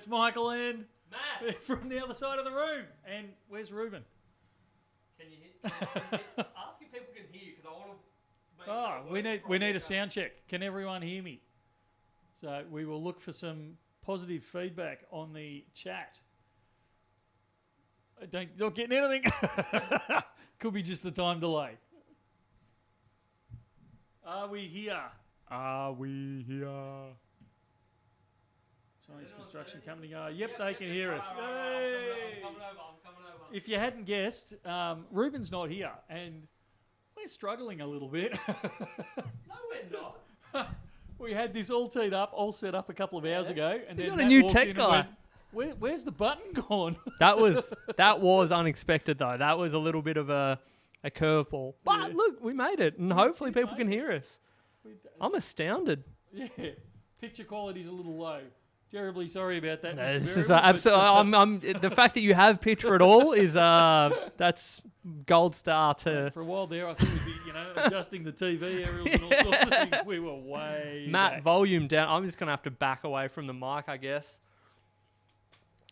it's Michael and Matt, from the other side of the room. And where's Reuben? can you ask if people can hear you? Because I want to. We need a sound check. Can everyone hear me? So we will look for some positive feedback on the chat. Not getting anything. Could be just the time delay. Are we here? Are we here? Chinese construction company. Yep, they can hear us. I'm coming over. If you hadn't guessed, Reuben's not here, and we're struggling a little bit. No, we're not. We had this all teed up, all set up a couple of hours ago, and then got a Matt new walked tech in and guy. went, where's the button gone? That was unexpected though. That was a little bit of a curveball. But look, we made it, and hopefully people can hear us. I'm astounded. Yeah, picture quality's a little low. Terribly sorry about that. No, Mr. this is Variable, absolutely. I'm the fact that you have picture at all is that's gold star to for a while there. I think we'd be adjusting the TV aerials and all sorts of things. We were way Matt back. volume down. I'm just gonna have to back away from the mic, I guess.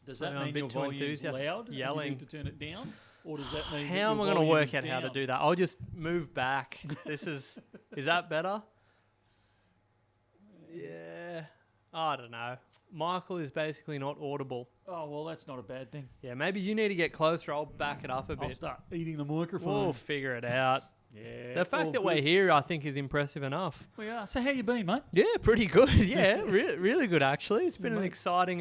Does that I'm a mean bit your too volume's enthusiastic, loud? and yelling. You need to turn it down, or does that mean How am I going to work out how to do that? I'll just move back. Is that better? Yeah. I don't know. Michael is basically not audible. Oh well, that's not a bad thing. Yeah, maybe you need to get closer. I'll back it up a I'll bit. start eating the microphone. We'll figure it out. Yeah. The fact all that we're good. here, I think, is impressive enough. We are. So how you been, mate? Yeah, pretty good. Yeah, really good actually. It's been an mate. exciting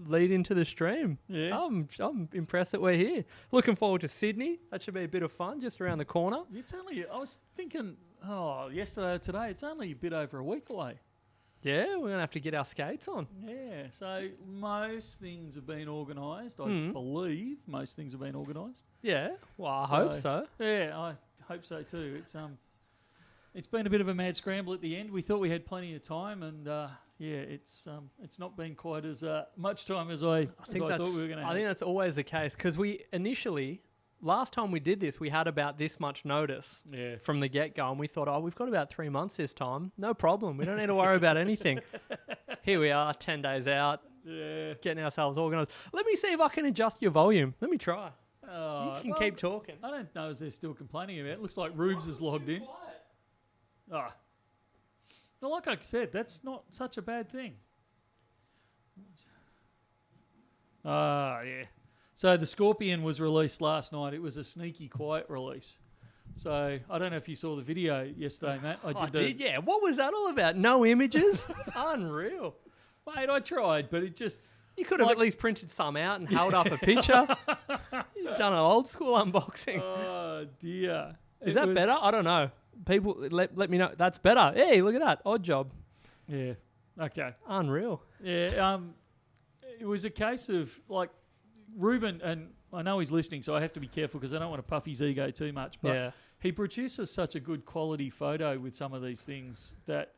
lead into the stream. Yeah. I'm impressed that we're here. Looking forward to Sydney. That should be a bit of fun just around the corner. It's only. I was thinking. Oh, yesterday or today. It's only a bit over a week away. Yeah, we're gonna have to get our skates on. Yeah. So most things have been organised. I Mm. believe most things have been organised. Yeah, well, I hope so. Yeah, I hope so too. It's been a bit of a mad scramble at the end. We thought we had plenty of time, and it's not been quite as much time as I thought we were going to have. I think that's always the case because we initially, last time we did this, we had about this much notice from the get-go, and we thought, we've got about 3 months this time. No problem. We don't need to worry about anything. Here we are, 10 days out, getting ourselves organised. Let me see if I can adjust your volume. Let me try. You can keep talking. I don't know if they're still complaining about it. Looks like Rubes is logged in. Well, like I said, that's not such a bad thing. Yeah. So the Scorpion was released last night. It was a sneaky, quiet release. So I don't know if you saw the video yesterday, Matt. I did, yeah. What was that all about? No images? Unreal. Mate, I tried, but it just... You could have at least printed some out and held up a picture. You've done an old school unboxing. Oh, dear. Is that better? I don't know. People, let me know. That's better. Hey, look at that. Odd job. Yeah. Okay. Unreal. Yeah. It was a case of, like, Reuben, and I know he's listening, so I have to be careful because I don't want to puff his ego too much, but he produces such a good quality photo with some of these things that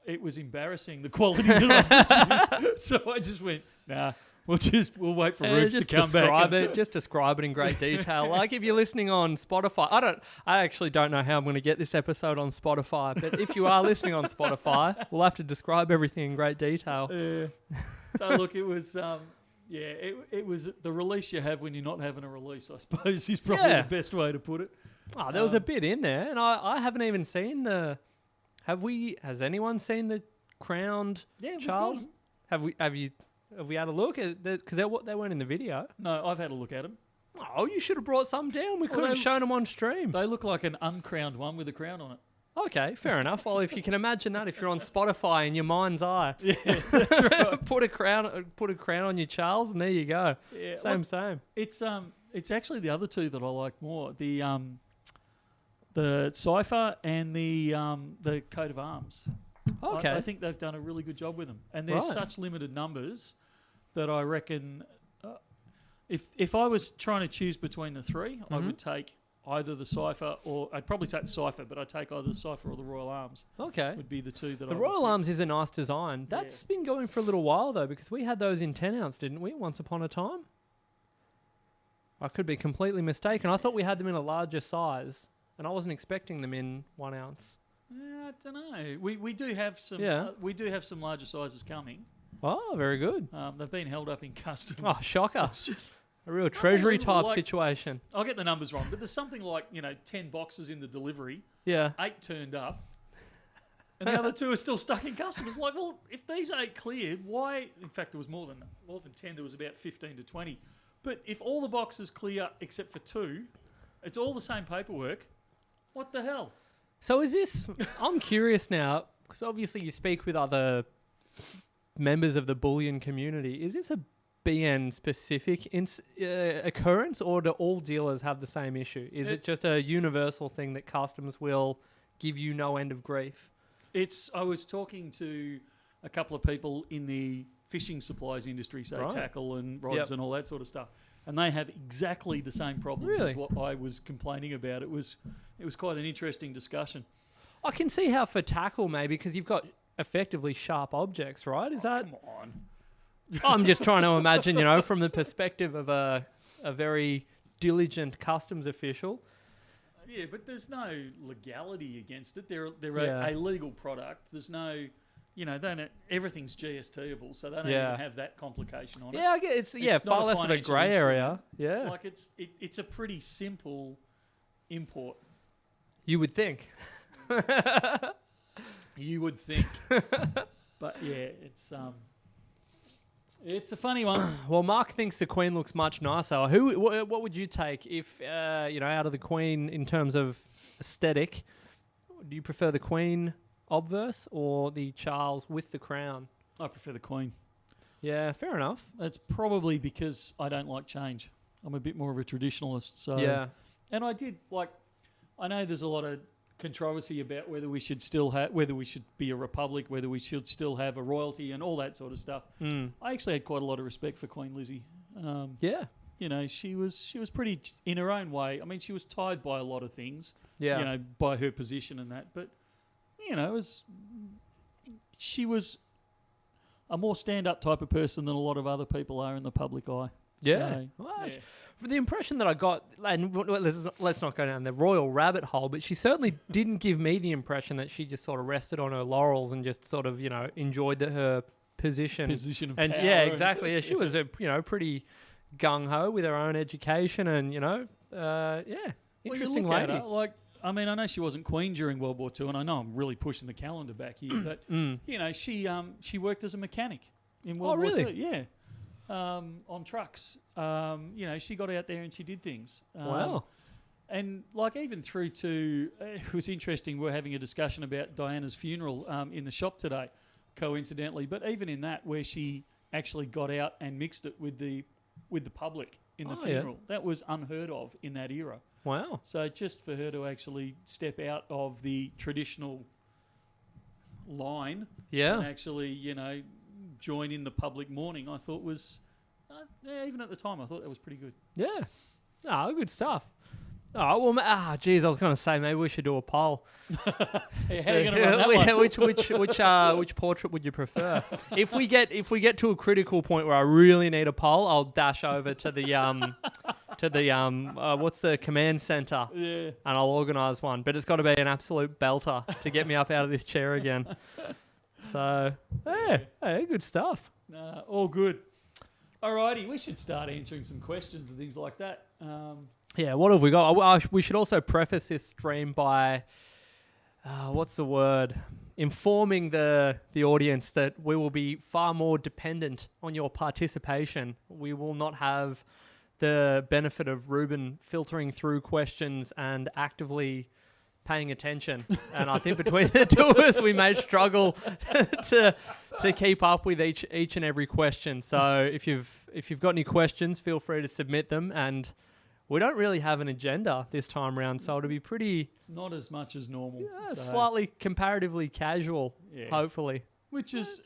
it was embarrassing, the quality that I produced. So I just went, nah, we'll wait for Rubes to come back. Just describe it in great detail. Like if you're listening on Spotify, I actually don't know how I'm going to get this episode on Spotify, but if you are listening on Spotify, we'll have to describe everything in great detail. Yeah. So look, it was, it was the release you have when you're not having a release, I suppose, is probably the best way to put it. Oh, there was a bit in there, and I haven't even seen the. Has anyone seen the crowned Charles? Have we had a look at because they weren't in the video? No, I've had a look at them. Oh, you should have brought some down. We could have shown them on stream. They look like an uncrowned one with a crown on it. Okay, fair enough. Well, if you can imagine that, if you're on Spotify in your mind's eye, That's right. put a crown on your Charles, and there you go. Yeah, same. It's actually the other two that I like more. The cipher and the coat of arms. Okay. I think they've done a really good job with them, and there's such limited numbers that I reckon if I was trying to choose between the three, I would take either the cipher or I'd probably take the cipher, but I'd take either the cipher or the Royal Arms. Okay. Would be the two that The I Royal would pick. Arms is a nice design. That's been going for a little while though, because we had those in 10 ounce, didn't we? Once upon a time. I could be completely mistaken. I thought we had them in a larger size. And I wasn't expecting them in 1 ounce. I don't know. We do have some. We do have some larger sizes coming. Oh, very good. They've been held up in customs. Oh, shocker. It's just A real treasury type like- situation. I'll get the numbers wrong, but there's something like 10 boxes in the delivery, Yeah. 8 turned up, and the other 2 are still stuck in customs. Like, well, if these 8 cleared, why? In fact, there was more than 10. There was about 15 to 20. But if all the boxes clear except for 2, it's all the same paperwork. What the hell? So is this... I'm curious now, because obviously you speak with other members of the bullion community. Is this a BN specific occurrence, or do all dealers have the same issue? Is it just a universal thing that customs will give you no end of grief? I was talking to a couple of people in the fishing supplies industry, so tackle and rods and all that sort of stuff, and they have exactly the same problems as what I was complaining about. It was quite an interesting discussion. I can see how for tackle maybe, because you've got effectively sharp objects, right? Is that? Come on. I'm just trying to imagine, from the perspective of a very diligent customs official. Yeah, but there's no legality against it. They're a legal product. There's no, everything's GSTable, so they don't even have that complication on it. Yeah, I get it's far less of a grey area. Yeah, like it's a pretty simple import. You would think. You would think, but yeah, it's a funny one. Well, Mark thinks the Queen looks much nicer. What would you take if, out of the Queen in terms of aesthetic? Do you prefer the Queen obverse or the Charles with the crown? I prefer the Queen. Yeah, fair enough. That's probably because I don't like change. I'm a bit more of a traditionalist. So yeah, and I know there's a lot of controversy about whether we should be a republic, whether we should still have a royalty and all that sort of stuff. I actually had quite a lot of respect for Queen Lizzie. She was pretty in her own way. I mean, she was tied by a lot of things, by her position and that, but she was a more stand-up type of person than a lot of other people are in the public eye. Yeah. For the impression that I got, and let's not go down the royal rabbit hole, but she certainly didn't give me the impression that she just sort of rested on her laurels and just sort of, enjoyed her position. Position of and power. Yeah, exactly. Yeah, she was pretty gung-ho with her own education and, interesting lady. I know she wasn't queen during World War II, and I know I'm really pushing the calendar back here, but, she worked as a mechanic in World War II. Yeah. On trucks. She got out there and she did things. Wow. And even through to, it was interesting, we're having a discussion about Diana's funeral in the shop today, coincidentally, but even in that, where she actually got out and mixed it with the public in the funeral, that was unheard of in that era. Wow. So just for her to actually step out of the traditional line and actually, join in the public mourning, I thought was, even at the time, I thought that was pretty good. Yeah. Oh, good stuff. Oh, well, geez, I was going to say maybe we should do a poll. Hey, how are you going to run that one? Which portrait would you prefer? If we get to a critical point where I really need a poll, I'll dash over to the what's the command center, and I'll organise one. But it's got to be an absolute belter to get me up out of this chair again. So, good stuff. All good. Alrighty, we should start answering some questions and things like that. What have we got? We should also preface this stream by, what's the word? Informing the audience that we will be far more dependent on your participation. We will not have the benefit of Reuben filtering through questions and actively paying attention, and I think between the two of us we may struggle to keep up with each and every question. So if you've got any questions, feel free to submit them, and we don't really have an agenda this time around, so it'll be pretty not as much as normal, slightly comparatively casual, hopefully, which is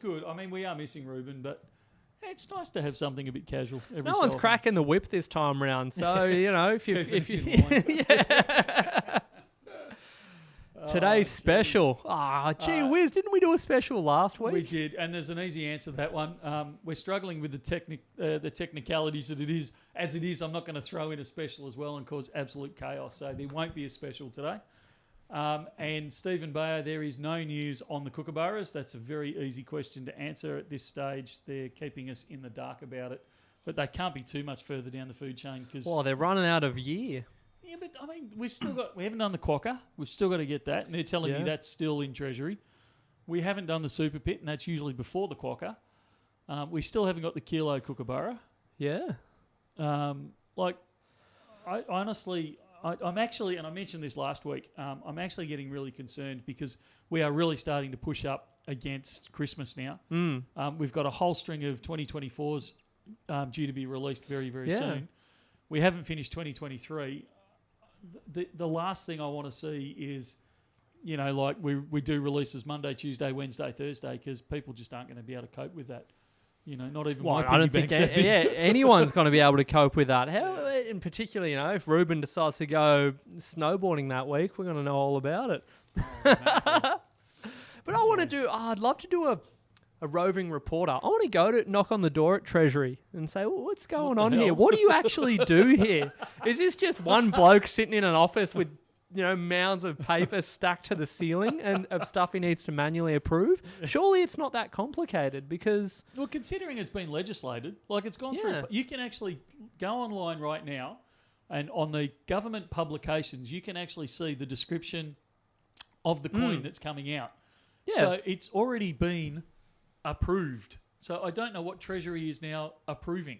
good. I mean, we are missing Reuben, but it's nice to have something a bit casual. No one's cracking the whip this time round, so if you Today's special. Gee whiz, didn't we do a special last week? We did, and there's an easy answer to that one. We're struggling with the technicalities that it is. I'm not going to throw in a special as well and cause absolute chaos, so there won't be a special today. And Stephen Bayer, there is no news on the kookaburras. That's a very easy question to answer at this stage. They're keeping us in the dark about it. But they can't be too much further down the food chain because... Well, they're running out of year. Yeah, but I mean, we haven't done the quokka. We've still got to get that. And they're telling me that's still in Treasury. We haven't done the super pit, and that's usually before the quokka. We still haven't got the kilo kookaburra. Yeah. I honestly... I'm actually, and I mentioned this last week, I'm actually getting really concerned because we are really starting to push up against Christmas now. We've got a whole string of 2024s due to be released very, very soon. We haven't finished 2023. The last thing I want to see is, like we do releases Monday, Tuesday, Wednesday, Thursday because people just aren't going to be able to cope with that. Not even my I don't think anyone's going to be able to cope with that. How, in particular, if Reuben decides to go snowboarding that week, we're going to know all about it. But I'd love to do a roving reporter. I want to go to knock on the door at Treasury and say, what's going on here? What do you actually do here? Is this just one bloke sitting in an office with mounds of paper stacked to the ceiling and of stuff he needs to manually approve? Surely it's not that complicated because... Well, considering it's been legislated, like it's gone through... You can actually go online right now and on the government publications, you can actually see the description of the coin that's coming out. Yeah. So it's already been approved. So I don't know what Treasury is now approving.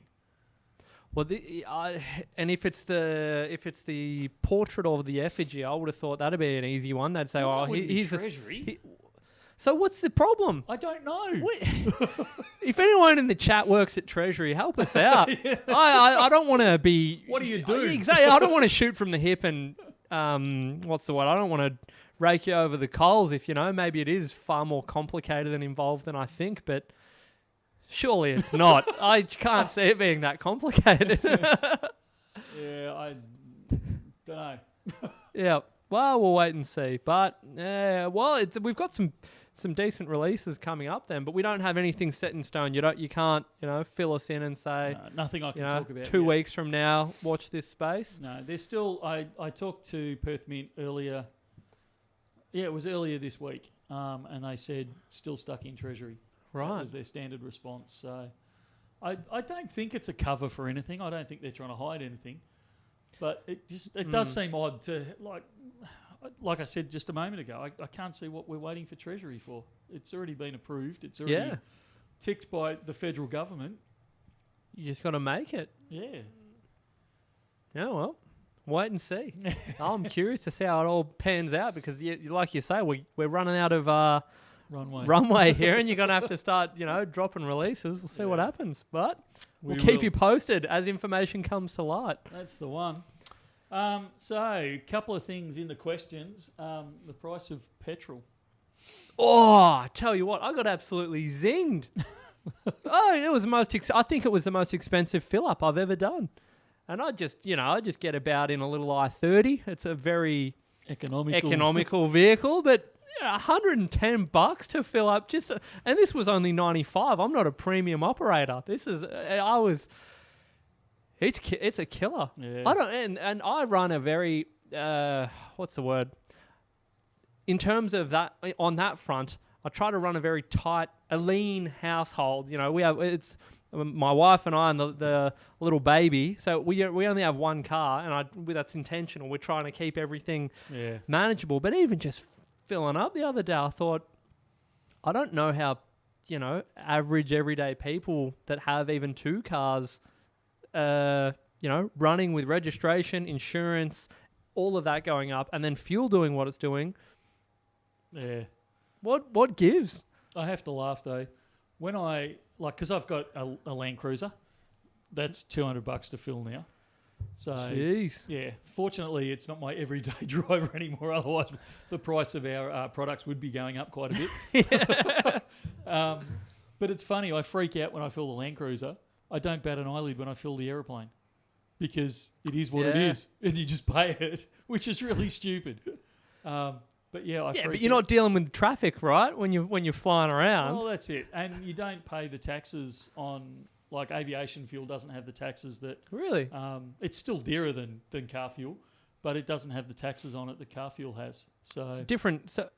Well, and if it's the portrait of the effigy, I would have thought that'd be an easy one. They'd say, he's Treasury. So what's the problem? I don't know. If anyone in the chat works at Treasury, help us out. I don't want to be... What do you do? Exactly. I don't want to shoot from the hip and, what's the word? I don't want to rake you over the coals if, maybe it is far more complicated and involved than I think, but... Surely it's not. I can't see it being that complicated. Yeah, I don't know. Yeah, well, we'll wait and see. But, we've got some decent releases coming up then, but we don't have anything set in stone. You can't, fill us in and say... No, nothing I can talk about 2 weeks from now, watch this space. No, there's still... I talked to Perth Mint earlier. Yeah, it was earlier this week, and they said still stuck in Treasury. Right. That was their standard response. So I don't think it's a cover for anything. I don't think they're trying to hide anything. But it does seem odd to, like I said just a moment ago, I can't see what we're waiting for Treasury for. It's already been approved. It's already ticked by the federal government. You just got to make it. Yeah. Yeah, well, wait and see. I'm curious to see how it all pans out because, like you say, we're running out of... runway here, and you're going to have to start, dropping releases. We'll see what happens, but we'll keep you posted as information comes to light. That's the one. So, a couple of things in the questions. The price of petrol. Oh, I tell you what, I got absolutely zinged. It was I think it was the most expensive fill-up I've ever done. And I just get about in a little I-30. It's a very economical vehicle, but... $110 to fill up and this was only 95. I'm not a premium operator. It's a killer. Yeah. And I run a very what's the word? In terms of that, on that front, I try to run a lean household. It's my wife and I and the little baby. So we only have one car, and that's intentional. We're trying to keep everything manageable. But even just filling up the other day, I thought, I don't know how, average everyday people that have even 2 cars, running with registration, insurance, all of that going up, and then fuel doing what it's doing. Yeah. What gives? I have to laugh though. When because I've got a Land Cruiser, that's $200 to fill now. So, jeez. Yeah, fortunately, it's not my everyday driver anymore. Otherwise, the price of our products would be going up quite a bit. But it's funny, I freak out when I fill the Land Cruiser. I don't bat an eyelid when I fill the aeroplane because it is what it is, and you just pay it, which is really stupid. But yeah, but you're not dealing with traffic, right? When you're flying around. Well, that's it, and you don't pay the taxes on. Like aviation fuel doesn't have the taxes that... Really? It's still dearer than car fuel, but it doesn't have the taxes on it that car fuel has. So It's different. So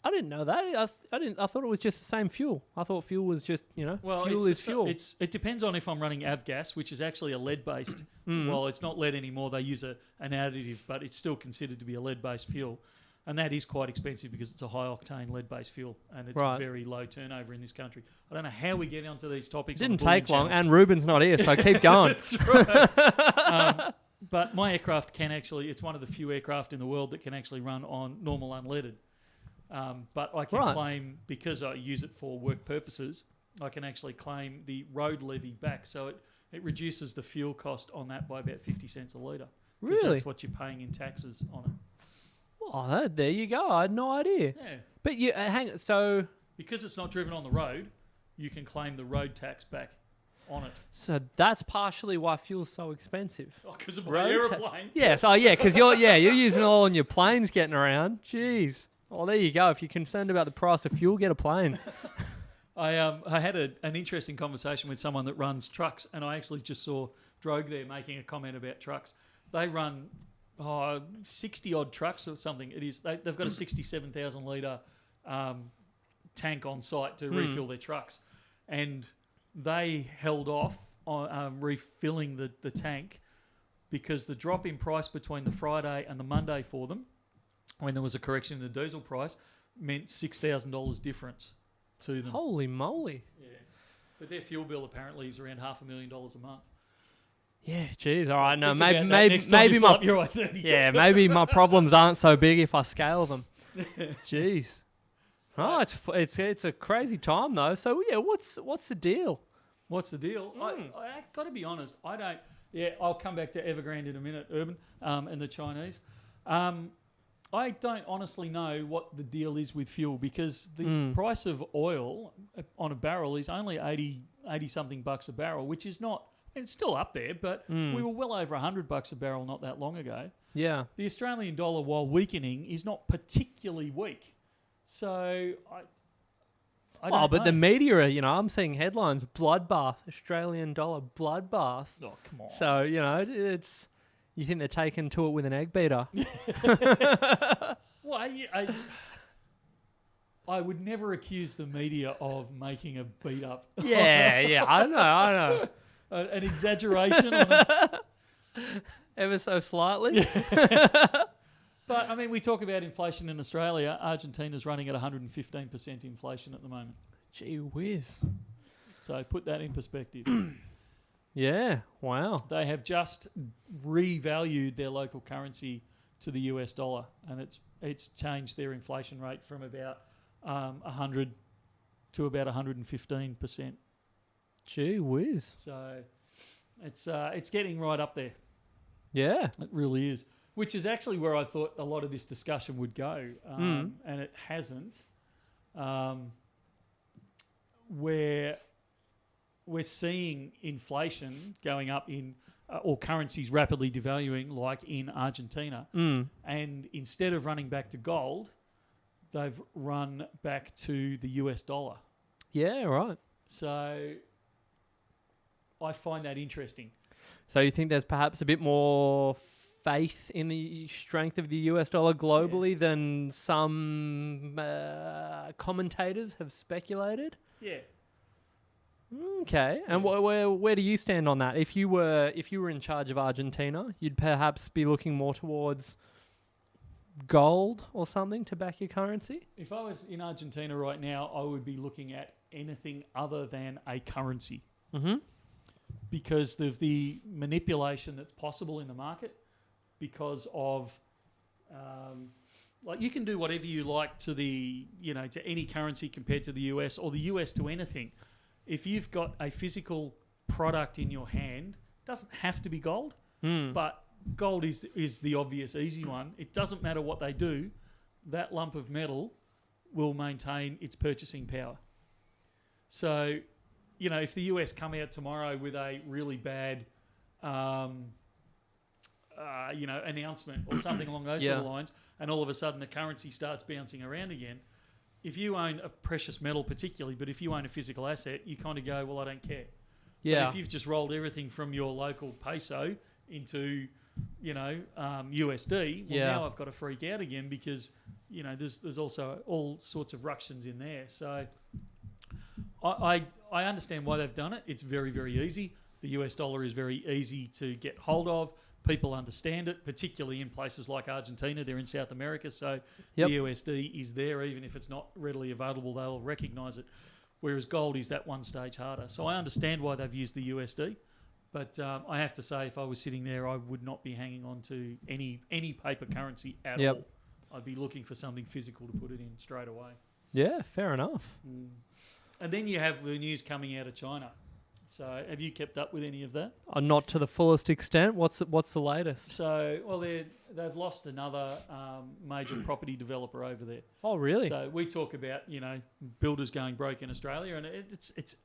I didn't know that. I thought it was just the same fuel. I thought fuel was just, fuel is fuel. It depends on if I'm running avgas, which is actually a lead-based. Well, it's not lead anymore. They use an additive, but it's still considered to be a lead-based fuel. And that is quite expensive because it's a high-octane lead-based fuel, and it's very low turnover in this country. I don't know how we get onto these topics. It didn't take long, and Reuben's not here, so keep going. That's right. But my aircraft can actually, it's one of the few aircraft in the world that can actually run on normal unleaded. But I can claim, because I use it for work purposes, I can actually claim the road levy back. So it reduces the fuel cost on that by about 50 cents a litre. Really? That's what you're paying in taxes on it. Oh, there you go. I had no idea. Yeah. But so... Because it's not driven on the road, you can claim the road tax back on it. So that's partially why fuel's so expensive. Oh, because of my aeroplane. Yes. Oh, yeah, because you're using it all on your planes getting around. Jeez. Well, there you go. If you're concerned about the price of fuel, get a plane. I had an interesting conversation with someone that runs trucks, and I actually just saw Drogue there making a comment about trucks. They run 60 odd trucks or something. It is they've got a 67,000 litre tank on site to refill their trucks, and they held off on refilling the tank because the drop in price between the Friday and the Monday for them, when there was a correction in the diesel price, meant $6,000 difference to them. Holy moly! Yeah, but their fuel bill apparently is around $500,000 a month. Yeah, geez. All right, no, maybe maybe my problems aren't so big if I scale them. Jeez. Oh, it's a crazy time though. So yeah, what's the deal? What's the deal? I got to be honest. I don't. Yeah, I'll come back to Evergrande in a minute, Reuben, and the Chinese. I don't honestly know what the deal is with fuel because the price of oil on a barrel is only 80 something bucks a barrel, which is not. It's still up there, but we were well over $100 a barrel not that long ago. Yeah. The Australian dollar, while weakening, is not particularly weak. So I don't know. But the media, I'm seeing headlines: bloodbath, Australian dollar bloodbath. Oh, come on. So it's. You think they're taken to it with an egg beater? Well, I would never accuse the media of making a beat up. Yeah, I know. An exaggeration on it. Ever so slightly. But, I mean, we talk about inflation in Australia. Argentina's running at 115% inflation at the moment. Gee whiz. So put that in perspective. Yeah, wow. They have just revalued their local currency to the US dollar, and it's changed their inflation rate from about 100 to about 115%. Gee whiz. So it's getting right up there. Yeah. It really is. Which is actually where I thought a lot of this discussion would go, and it hasn't. Where we're seeing inflation going up in, or currencies rapidly devaluing, like in Argentina. And instead of running back to gold, they've run back to the US dollar. Yeah, right. So I find that interesting. So you think there's perhaps a bit more faith in the strength of the US dollar globally than some commentators have speculated? Yeah. Okay. And where do you stand on that? If you were in charge of Argentina, you'd perhaps be looking more towards gold or something to back your currency? If I was in Argentina right now, I would be looking at anything other than a currency. Mm-hmm. Because of the manipulation that's possible in the market, because of you can do whatever you like to to any currency compared to the US, or the US to anything. If you've got a physical product in your hand, it doesn't have to be gold, but gold is the obvious easy one. It doesn't matter what they do, that lump of metal will maintain its purchasing power. So, if the US come out tomorrow with a really bad, announcement or something along those sort of lines, and all of a sudden the currency starts bouncing around again, if you own a precious metal particularly, but if you own a physical asset, you kind of go, well, I don't care. Yeah. But if you've just rolled everything from your local peso into USD. Well, now I've got to freak out again because, there's also all sorts of ructions in there. So I understand why they've done it. It's very, very easy. The US dollar is very easy to get hold of. People understand it, particularly in places like Argentina. They're in South America, so the USD is there. Even if it's not readily available, they'll recognise it. Whereas gold is that one stage harder. So I understand why they've used the USD. But I have to say, if I was sitting there, I would not be hanging on to any paper currency at all. I'd be looking for something physical to put it in straight away. Yeah, fair enough. And then you have the news coming out of China. So have you kept up with any of that? Not to the fullest extent. What's the latest? So, they've lost another major property developer over there. Oh, really? So we talk about, builders going broke in Australia, and it's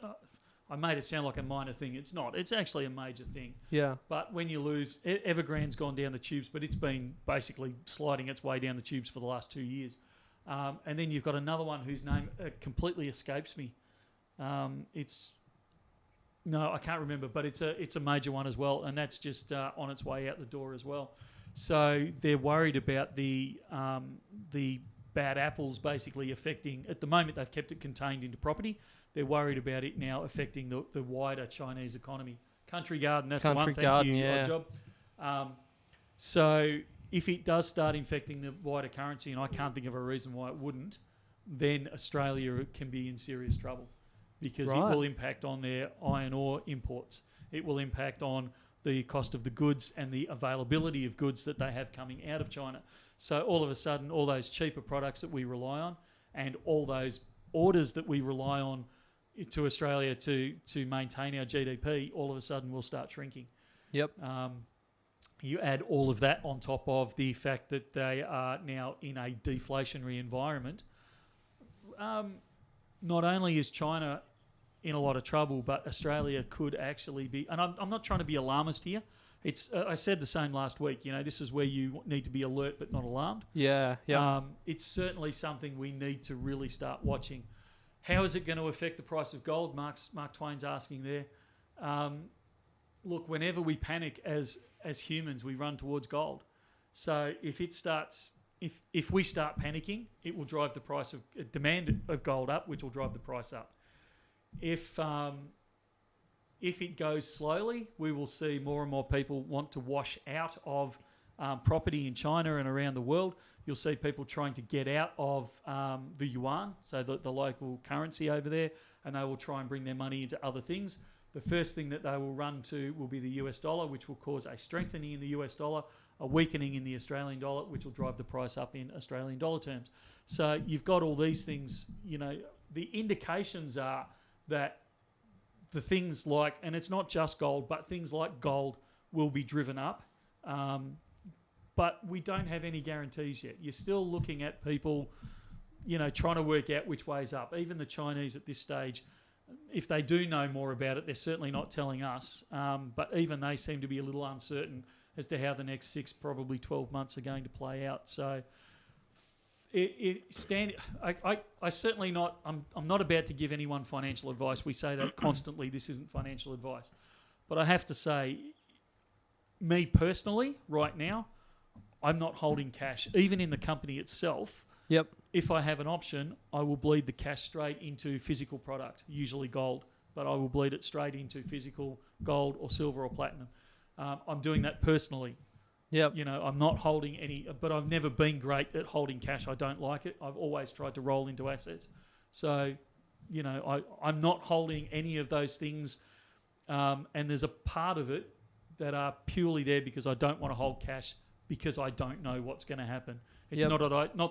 I made it sound like a minor thing. It's not. It's actually a major thing. Yeah. But when you lose, Evergrande's gone down the tubes, but it's been basically sliding its way down the tubes for the last 2 years. And then you've got another one whose name completely escapes me. No, I can't remember, but it's a major one as well, and that's just on its way out the door as well. So they're worried about the bad apples basically affecting. At the moment, they've kept it contained into property. They're worried about it now affecting the wider Chinese economy. Country Garden, that's the one. Thank you. Odd job. So if it does start infecting the wider currency, and I can't think of a reason why it wouldn't, then Australia can be in serious trouble. Because it will impact on their iron ore imports. It will impact on the cost of the goods and the availability of goods that they have coming out of China. So all of a sudden, all those cheaper products that we rely on and all those orders that we rely on to Australia to maintain our GDP, all of a sudden will start shrinking. Yep. You add all of that on top of the fact that they are now in a deflationary environment. Not only is China in a lot of trouble, but Australia could actually be. And I'm not trying to be alarmist here. It's I said the same last week. This is where you need to be alert but not alarmed. Yeah. It's certainly something we need to really start watching. How is it going to affect the price of gold? Mark Twain's asking there. Look, whenever we panic as humans, we run towards gold. So if it starts. If we start panicking, it will drive the price of demand of gold up, which will drive the price up. If it goes slowly, we will see more and more people want to wash out of property in China and around the world. You'll see people trying to get out of the yuan, so the local currency over there, and they will try and bring their money into other things. The first thing that they will run to will be the US dollar, which will cause a strengthening in the US dollar, a weakening in the Australian dollar, which will drive the price up in Australian dollar terms. So you've got all these things, the indications are that the things like, and it's not just gold, but things like gold will be driven up. But we don't have any guarantees yet. You're still looking at people, trying to work out which way's up. Even the Chinese at this stage, if they do know more about it, they're certainly not telling us. But even they seem to be a little uncertain as to how the next 6, probably 12 months are going to play out. So I certainly not. I'm not about to give anyone financial advice. We say that constantly. This isn't financial advice, but I have to say, me personally, right now, I'm not holding cash, even in the company itself. Yep. If I have an option, I will bleed the cash straight into physical product, usually gold, but I will bleed it straight into physical gold or silver or platinum. I'm doing that personally. Yep. I'm not holding any, but I've never been great at holding cash. I don't like it. I've always tried to roll into assets. So, I'm not holding any of those things. And there's a part of it that are purely there because I don't want to hold cash because I don't know what's going to happen. It's not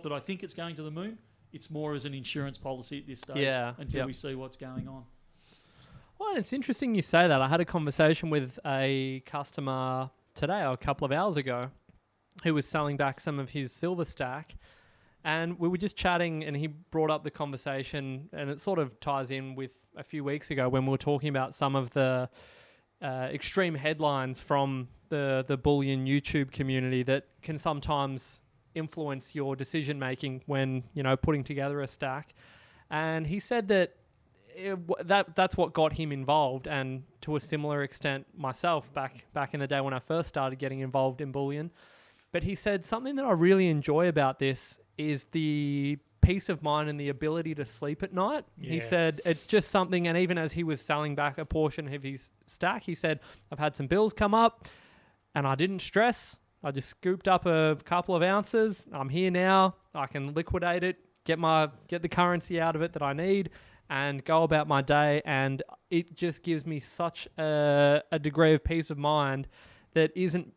that I think it's going to the moon. It's more as an insurance policy at this stage until we see what's going on. Well, it's interesting you say that. I had a conversation with a customer today or a couple of hours ago who was selling back some of his silver stack, and we were just chatting and he brought up the conversation, and it sort of ties in with a few weeks ago when we were talking about some of the extreme headlines from the Bullion YouTube community that can sometimes influence your decision making when putting together a stack. And he said that that's what got him involved, and to a similar extent myself back in the day when I first started getting involved in bullion. But he said something that I really enjoy about this is the peace of mind and the ability to sleep at night. Yeah. He said it's just something, and even as he was selling back a portion of his stack, he said, I've had some bills come up and I didn't stress. I just scooped up a couple of ounces. I'm here now. I can liquidate it, get the currency out of it that I need, and go about my day. And it just gives me such a degree of peace of mind that isn't,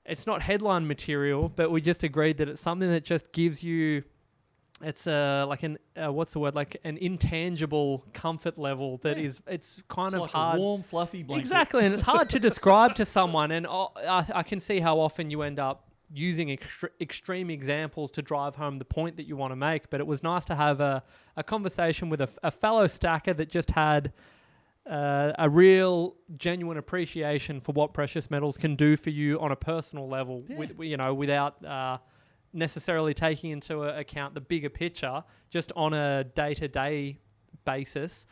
it's not headline material, but we just agreed that it's something that just gives you, it's like an intangible comfort level that it's kind of like hard. A warm, fluffy blanket. Exactly, and it's hard to describe to someone. And I can see how often you end up using extreme examples to drive home the point that you want to make. But it was nice to have a conversation with a fellow stacker that just had a real genuine appreciation for what precious metals can do for you on a personal level, without necessarily taking into account the bigger picture, just on a day-to-day basis,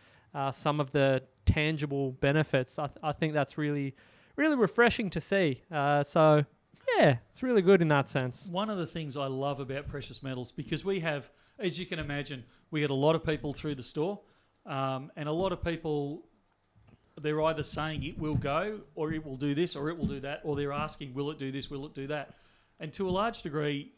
some of the tangible benefits. I think that's really, really refreshing to see. So yeah, it's really good in that sense. One of the things I love about precious metals, because we have, as you can imagine, we get a lot of people through the store, and a lot of people, they're either saying it will go, or it will do this, or it will do that, or they're asking, will it do this, will it do that? And to a large degree,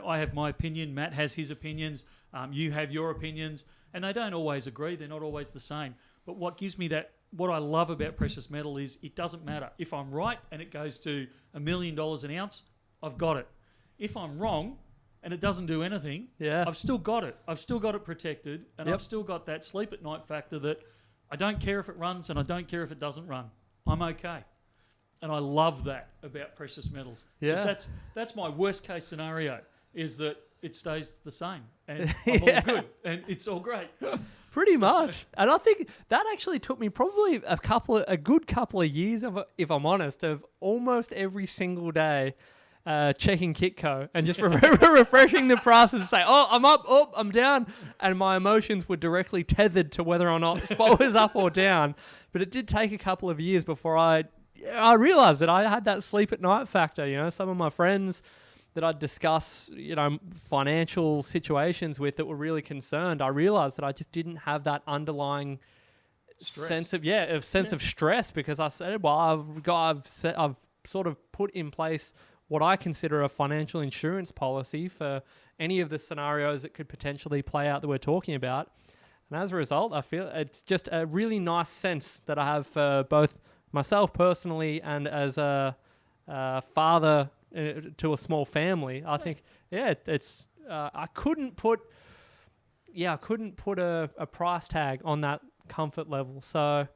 I have my opinion, Matt has his opinions, you have your opinions, and they don't always agree, they're not always the same. But what I love about precious metal is it doesn't matter. If I'm right and it goes to $1 million an ounce, I've got it. If I'm wrong and it doesn't do anything, I've still got it. I've still got it protected, and I've still got that sleep at night factor that I don't care if it runs and I don't care if it doesn't run. I'm okay. And I love that about precious metals. Yeah. That's my worst case scenario, is that it stays the same and I'm all good and it's all great. Pretty much. And I think that actually took me probably a good couple of years, if I'm honest, of almost every single day checking Kitco and just refreshing the prices and say, oh, I'm up, oh, I'm down. And my emotions were directly tethered to whether or not spot was up or down. But it did take a couple of years before I realized that I had that sleep at night factor. Some of my friends that I'd discuss, financial situations with that were really concerned, I realized that I just didn't have that underlying sense of stress, because I said, well, I've sort of put in place what I consider a financial insurance policy for any of the scenarios that could potentially play out that we're talking about. And as a result, I feel it's just a really nice sense that I have for both myself personally and as a father to a small family. I think, it's I couldn't put a price tag on that comfort level. So,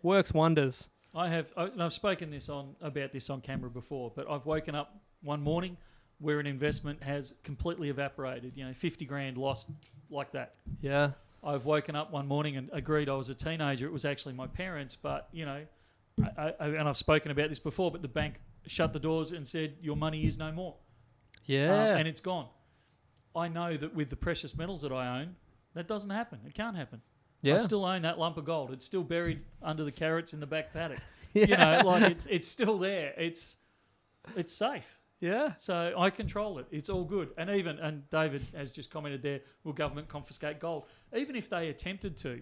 works wonders. I've spoken about this on camera before, but I've woken up one morning where an investment has completely evaporated. 50 grand lost like that. Yeah. I've woken up one morning and agreed I was a teenager. It was actually my parents, but and I've spoken about this before, but the bank shut the doors and said, your money is no more. Yeah. And it's gone. I know that with the precious metals that I own, that doesn't happen. It can't happen. Yeah. I still own that lump of gold. It's still buried under the carrots in the back paddock. Yeah. It's still there. It's safe. Yeah. So I control it. It's all good. And David has just commented there, will government confiscate gold? Even if they attempted to,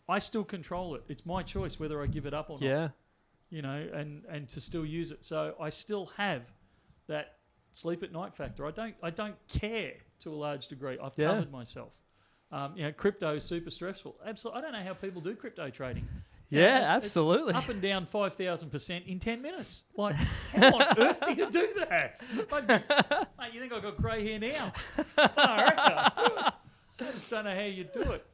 I still control it. It's my choice whether I give it up or not. Yeah. And to still use it. So I still have that sleep at night factor. I don't care to a large degree. I've covered myself. Crypto is super stressful. Absolutely. I don't know how people do crypto trading. Absolutely. Up and down 5,000% in 10 minutes. Like, how on earth do you do that? Mate, you think I've got grey hair now? I just don't know how you do it.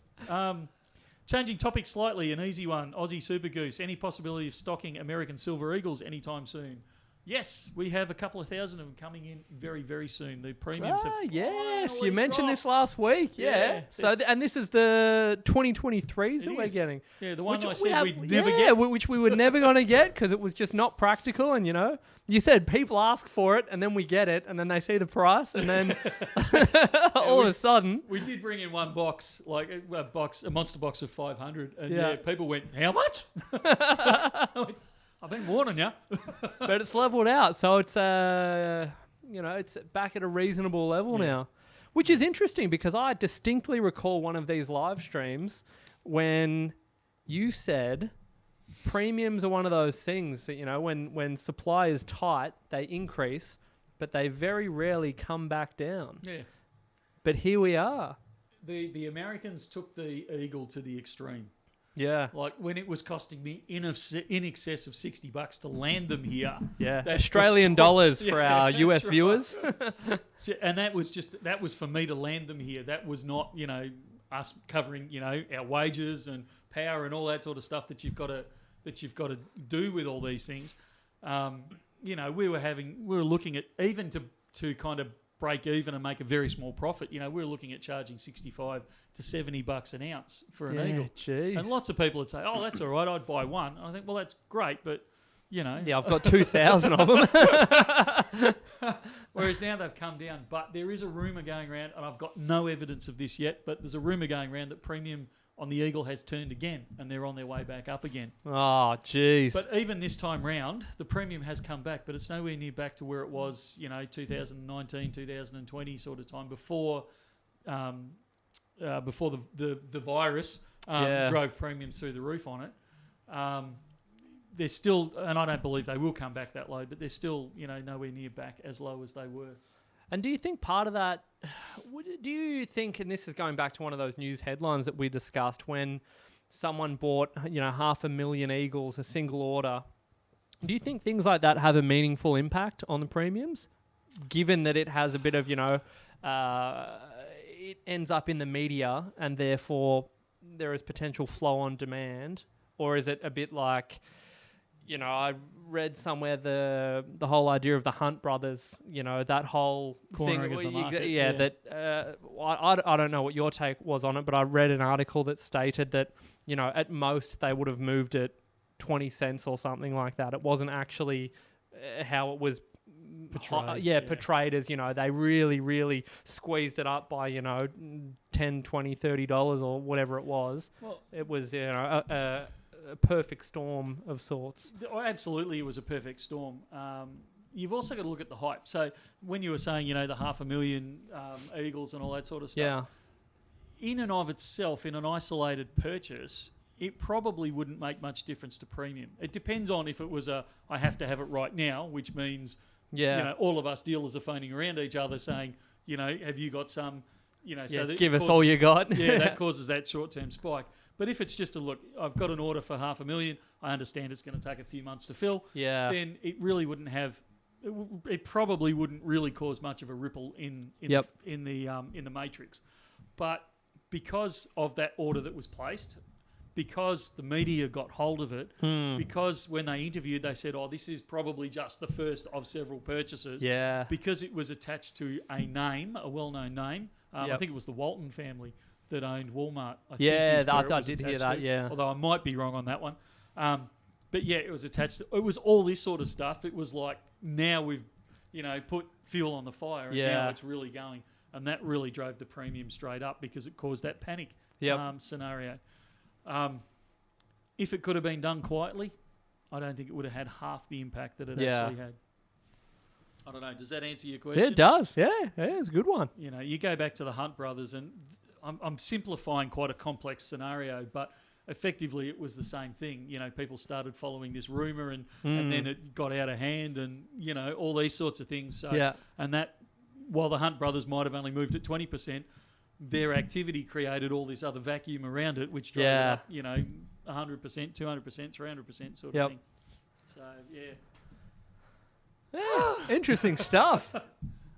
Changing topic slightly, an easy one. Aussie Super Goose. Any possibility of stocking American Silver Eagles anytime soon? Yes, we have a couple of thousand of them coming in very, very soon. The premiums have yes, finally you mentioned this dropped. last week. Yeah. So and this is the 2023s that we're getting. Yeah, the one Which I we said have- we'd never get. which we were never going to get because it was just not practical. And you said people ask for it, and then we get it, and then they see the price, and then all of a sudden, We did bring in one box, like a monster box of 500, and people went, "How much?" I've been warning you. but it's leveled out, so it's it's back at a reasonable level now, which is interesting because I distinctly recall one of these live streams when you said premiums are one of those things that when supply is tight they increase, but they very rarely come back down. Yeah. But here we are. The Americans took the Eagle to the extreme. Yeah. Like when it was costing me in excess of $60 to land them here. Yeah. That's Australian dollars for our US right. viewers. And that was for me to land them here. That was not, us covering, our wages and power and all that sort of stuff that you've got to do with all these things. We were looking at even to kind of break even and make a very small profit. We were looking at charging $65 to $70 an ounce for an eagle. Geez. And lots of people would say, "Oh, that's all right. I'd buy one." And I think, well, that's great, but Yeah, I've got 2,000 of them. Whereas now they've come down. But there is a rumour going around, and I've got no evidence of this yet, but there's a rumour going around that premium on the Eagle has turned again, and they're on their way back up again. Oh, jeez. But even this time round, the premium has come back, but it's nowhere near back to where it was, 2019, 2020 sort of time before the virus drove premiums through the roof on it. They're still, and I don't believe they will come back that low, but they're still, nowhere near back as low as they were. And do you think part of that, do you think, and this is going back to one of those news headlines that we discussed, when someone bought, 500,000 eagles, a single order, do you think things like that have a meaningful impact on the premiums? Given that it has a bit of, it ends up in the media and therefore there is potential flow on demand? Or is it a bit like, I read somewhere the whole idea of the Hunt brothers, that whole cornering thing. of the market, That I don't know what your take was on it, but I read an article that stated that, at most they would have moved it 20 cents or something like that. It wasn't actually how it was portrayed as, they really, really squeezed it up by, $10, $20, $30 or whatever it was. Well, it was, a perfect storm of sorts. Absolutely, it was a perfect storm. You've also got to look at the hype. So when you were saying, the 500,000 eagles and all that sort of stuff, in and of itself, in an isolated purchase, it probably wouldn't make much difference to premium. It depends on if it was I have to have it right now, which means, all of us dealers are phoning around each other saying, have you got some, so that give us all you got. That causes that short-term spike. But if it's just a look, I've got an order for 500,000. I understand it's going to take a few months to fill. Yeah. Then it really wouldn't have. It probably wouldn't really cause much of a ripple in the matrix. But because of that order that was placed, because the media got hold of it, because when they interviewed, they said, "Oh, this is probably just the first of several purchases." Yeah. Because it was attached to a name, a well-known name. I think it was the Walton family that owned Walmart. I did hear that, yeah. Although I might be wrong on that one. But yeah, it was attached to, it was all this sort of stuff. It was like, now we've, put fuel on the fire and now it's really going. And that really drove the premium straight up because it caused that panic scenario. If it could have been done quietly, I don't think it would have had half the impact that it actually had. I don't know. Does that answer your question? Yeah, it does. Yeah, it's a good one. You go back to the Hunt brothers, and I'm simplifying quite a complex scenario, but effectively it was the same thing. People started following this rumor, and then it got out of hand, and all these sorts of things. So, and that, while the Hunt brothers might have only moved at 20%, their activity created all this other vacuum around it, which drove it up, 100%, 200%, 300% sort of thing. So interesting stuff.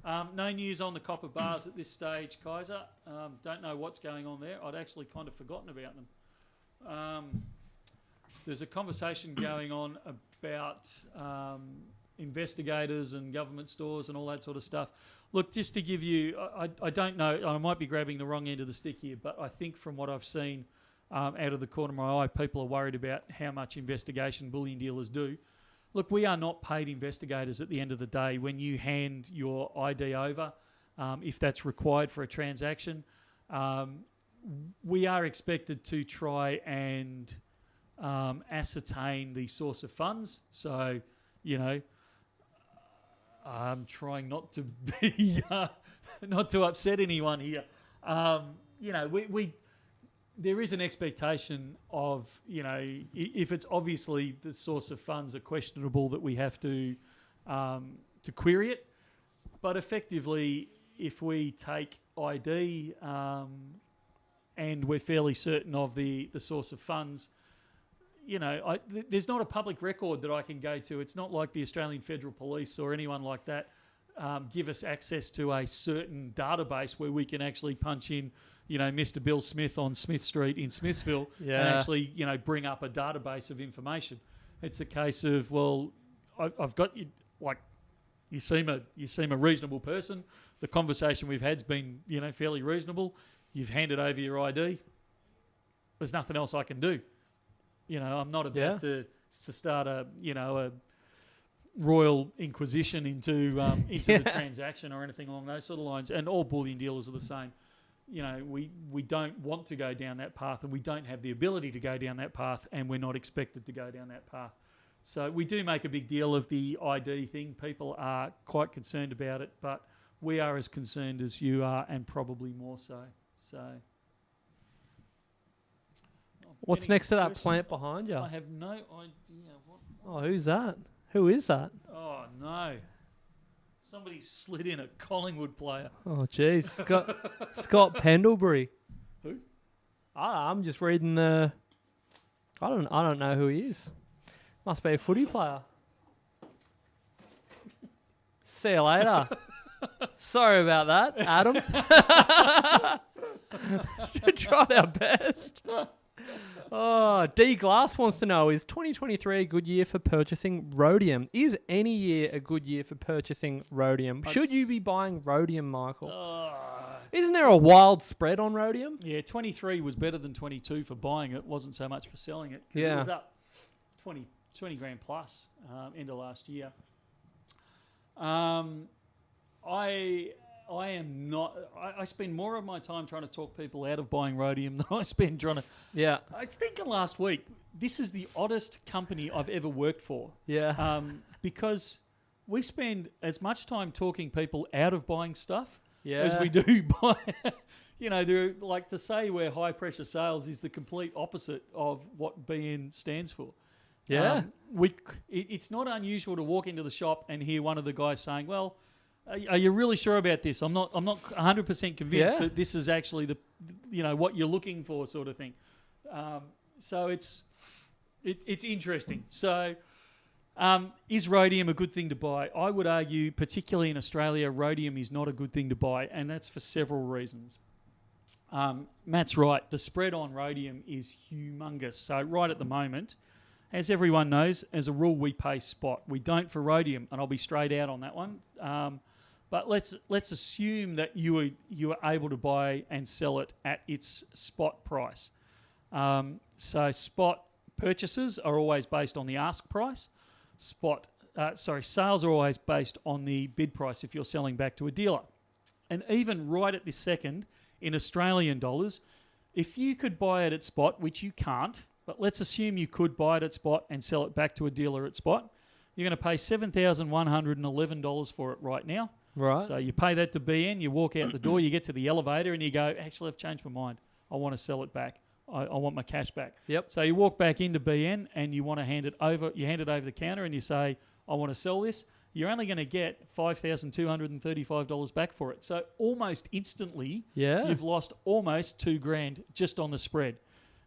No news on the copper bars at this stage, Kaiser. Don't know what's going on there. I'd actually kind of forgotten about them. There's a conversation going on about investigators and government stores and all that sort of stuff. Look, just to give you, I don't know, I might be grabbing the wrong end of the stick here, but I think from what I've seen out of the corner of my eye, people are worried about how much investigation bullion dealers do. Look, we are not paid investigators at the end of the day. When you hand your ID over, if that's required for a transaction, we are expected to try and ascertain the source of funds. So, you know, I'm trying not to be, not to upset anyone here. You know, there is an expectation of, you know, if it's obviously the source of funds are questionable, that we have to query it. But effectively, if we take ID and we're fairly certain of the source of funds, you know, there's not a public record that I can go to. It's not like the Australian Federal Police or anyone like that give us access to a certain database where we can actually punch in, you know, Mr. Bill Smith on Smith Street in Smithsville and actually, you know, bring up a database of information. It's a case of, well, I've got you, like, you seem a reasonable person. The conversation we've had's been, you know, fairly reasonable. You've handed over your ID. There's nothing else I can do. You know, I'm not about to start a royal inquisition into the transaction or anything along those sort of lines. And all bullion dealers are the same. You know, we don't want to go down that path, and we don't have the ability to go down that path, and we're not expected to go down that path. So we do make a big deal of the ID thing. People are quite concerned about it, but we are as concerned as you are, and probably more so. So, what's next to that plant behind you? I have no idea. Oh, who's that? Who is that? Oh, no. Somebody slid in a Collingwood player. Oh, geez. Scott Pendlebury. Who? I'm just reading the... I don't know who he is. Must be a footy player. See you later. Sorry about that, Adam. Tried our best. Oh, D Glass wants to know, is 2023 a good year for purchasing rhodium? Is any year a good year for purchasing rhodium? Should you be buying rhodium, Michael? Isn't there a wild spread on rhodium? Yeah, 23 was better than 22 for buying it. Wasn't so much for selling it. Yeah. It was up 20 grand plus end of last year. I am not. I spend more of my time trying to talk people out of buying rhodium than I spend trying to. Yeah. I was thinking last week, this is the oddest company I've ever worked for. Yeah. Because we spend as much time talking people out of buying stuff as Yeah. we do buy. You know, they're like, to say we're high pressure sales is the complete opposite of what BN stands for. Yeah. It's not unusual to walk into the shop and hear one of the guys saying, well, are you really sure about this? I'm not 100% convinced that this is actually what you're looking for, sort of thing. So it's interesting. So is rhodium a good thing to buy? I would argue, particularly in Australia, rhodium is not a good thing to buy, and that's for several reasons. Matt's right. The spread on rhodium is humongous. So right at the moment, as everyone knows, as a rule, we pay spot. We don't for rhodium, and I'll be straight out on that one. But let's assume that you are able to buy and sell it at its spot price. So spot purchases are always based on the ask price. Sales are always based on the bid price if you're selling back to a dealer. And even right at this second, in Australian dollars, if you could buy it at spot, which you can't, but let's assume you could buy it at spot and sell it back to a dealer at spot, you're going to pay $7,111 for it right now. Right. So you pay that to BN, you walk out the door, you get to the elevator, and you go, actually, I've changed my mind. I want to sell it back. I want my cash back. Yep. So you walk back into BN and you want to hand it over. You hand it over the counter and you say, I want to sell this. You're only going to get $5,235 back for it. So almost instantly, you've lost almost $2,000 just on the spread.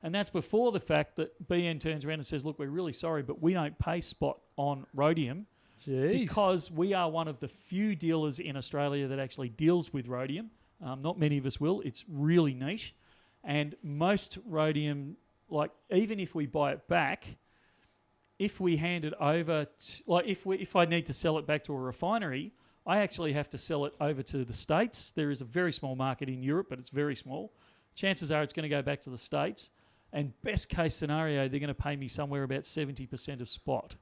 And that's before the fact that BN turns around and says, look, we're really sorry, but we don't pay spot on rhodium. Jeez. Because we are one of the few dealers in Australia that actually deals with rhodium. Not many of us will. It's really niche. And most rhodium, like even if we buy it back, if we hand it over, if I need to sell it back to a refinery, I actually have to sell it over to the States. There is a very small market in Europe, but it's very small. Chances are it's going to go back to the States. And best case scenario, they're going to pay me somewhere about 70% of spot.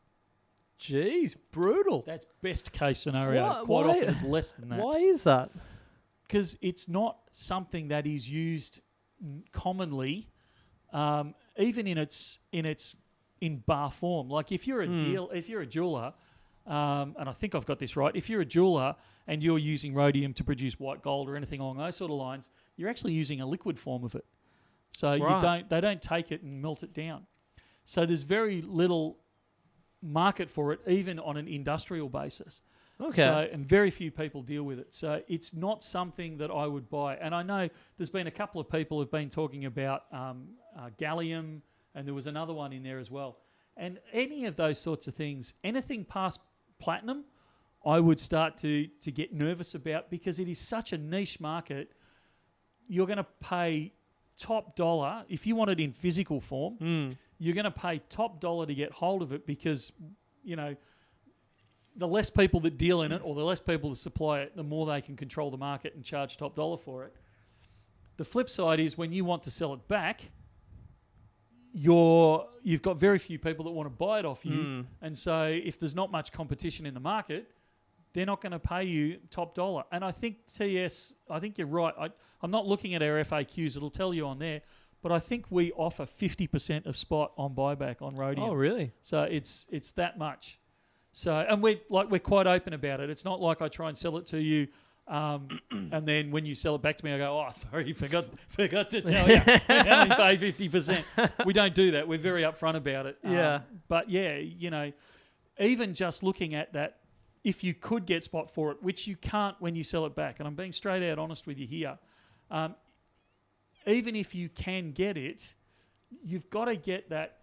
Jeez, brutal. That's best case scenario. Quite often it's less than that. Why is that? Because it's not something that is used commonly, even in bar form. Like if you're a jeweler, and I think I've got this right, if you're a jeweler and you're using rhodium to produce white gold or anything along those sort of lines, you're actually using a liquid form of it. So they don't take it and melt it down. So there's very little market for it, even on an industrial basis. Okay. So, and very few people deal with it. So it's not something that I would buy. And I know there's been a couple of people who've been talking about gallium, and there was another one in there as well. And any of those sorts of things, anything past platinum, I would start to get nervous about, because it is such a niche market. You're going to pay top dollar. If you want it in physical form, you're going to pay top dollar to get hold of it, because, the less people that deal in it, or the less people that supply it, the more they can control the market and charge top dollar for it. The flip side is when you want to sell it back, you've got very few people that want to buy it off you. And so if there's not much competition in the market, they're not going to pay you top dollar. And I think I think you're right. I'm not looking at our FAQs. It'll tell you on there. But I think we offer 50% of spot on buyback on rhodium. Oh, really? So it's that much. So, and we're quite open about it. It's not like I try and sell it to you, and then when you sell it back to me, I go, "Oh, sorry, forgot to tell you, we only pay 50%." We don't do that. We're very upfront about it. Yeah. But yeah, even just looking at that, if you could get spot for it, which you can't when you sell it back, and I'm being straight out honest with you here, even if you can get it, you've got to get that.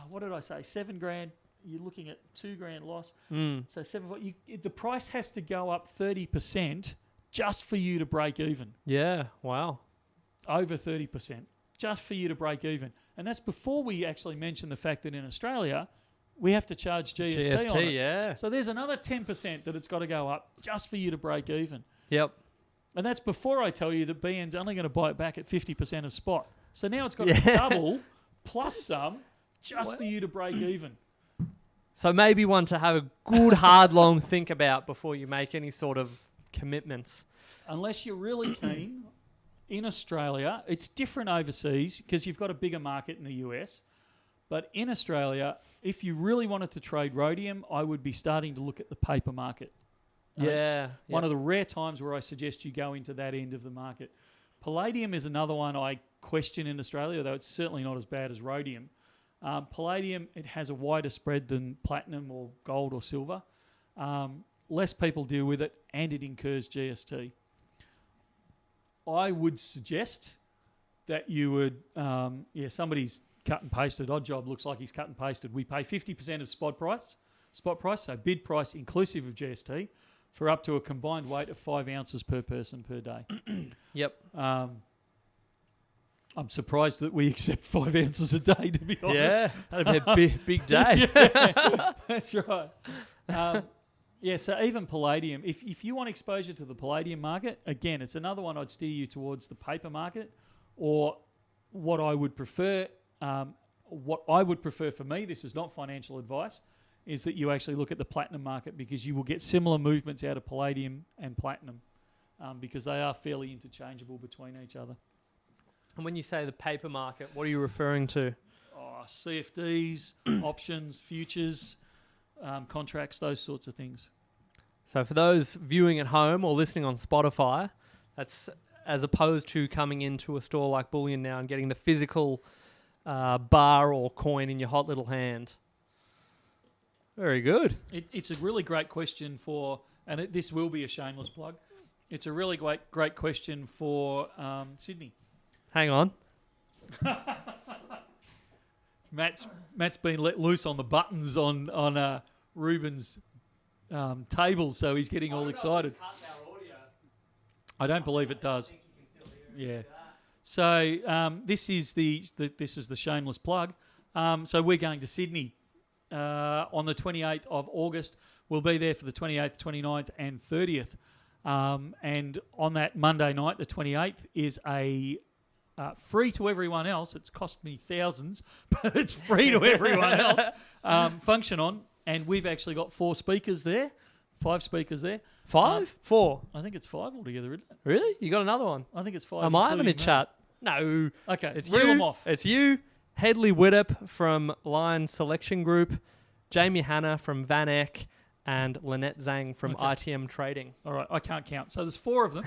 What did I say? $7,000. You're looking at $2,000 loss. So the price has to go up 30% just for you to break even. Yeah. Wow. Over 30% just for you to break even, and that's before we actually mention the fact that in Australia we have to charge GST on it. Yeah. So there's another 10% that it's got to go up just for you to break even. Yep. And that's before I tell you that BN's only going to buy it back at 50% of spot. So now it's got to double plus some just for you to break even. So maybe one to have a good, hard, long think about before you make any sort of commitments. Unless you're really keen, in Australia, it's different overseas because you've got a bigger market in the US. But in Australia, if you really wanted to trade rhodium, I would be starting to look at the paper market. One of the rare times where I suggest you go into that end of the market. Palladium is another one I question in Australia, though it's certainly not as bad as rhodium. Palladium, it has a wider spread than platinum or gold or silver. Less people deal with it, and it incurs GST. I would suggest that you would, somebody's cut and pasted. Odd Job looks like he's cut and pasted. We pay 50% of spot price, so bid price inclusive of GST, for up to a combined weight of 5 ounces per person per day. Yep. I'm surprised that we accept 5 ounces a day, to be honest. Yeah, that'd be a big day. Yeah, that's right. So even palladium, if you want exposure to the palladium market, again, it's another one I'd steer you towards the paper market, or what I would prefer. What I would prefer for me, this is not financial advice, is that you actually look at the platinum market, because you will get similar movements out of palladium and platinum, because they are fairly interchangeable between each other. And when you say the paper market, what are you referring to? CFDs, options, futures, contracts, those sorts of things. So for those viewing at home or listening on Spotify, that's as opposed to coming into a store like Bullion Now and getting the physical bar or coin in your hot little hand. Very good. It's a really great question for, and this will be a shameless plug, it's a really great question for Sydney. Hang on. Matt's been let loose on the buttons on Reuben's table, so he's getting all excited. I don't believe it does. Yeah. So this is the shameless plug. So we're going to Sydney on the 28th of August. We'll be there for the 28th, 29th and 30th. And on that Monday night, the 28th, is a free to everyone else. It's cost me thousands, but it's free to everyone else. Function on. And we've actually got 5 speakers there. 5? 4? I think it's 5 altogether, isn't it? Really? You got another one? I think it's 5. Am I having a chat? No. Okay, it's reel you. them off. It's you, Hedley Widdop from Lion Selection Group, Jamie Hanna from Van Eck, and Lynette Zhang from ITM Trading. All right, I can't count. So there's 4 of them.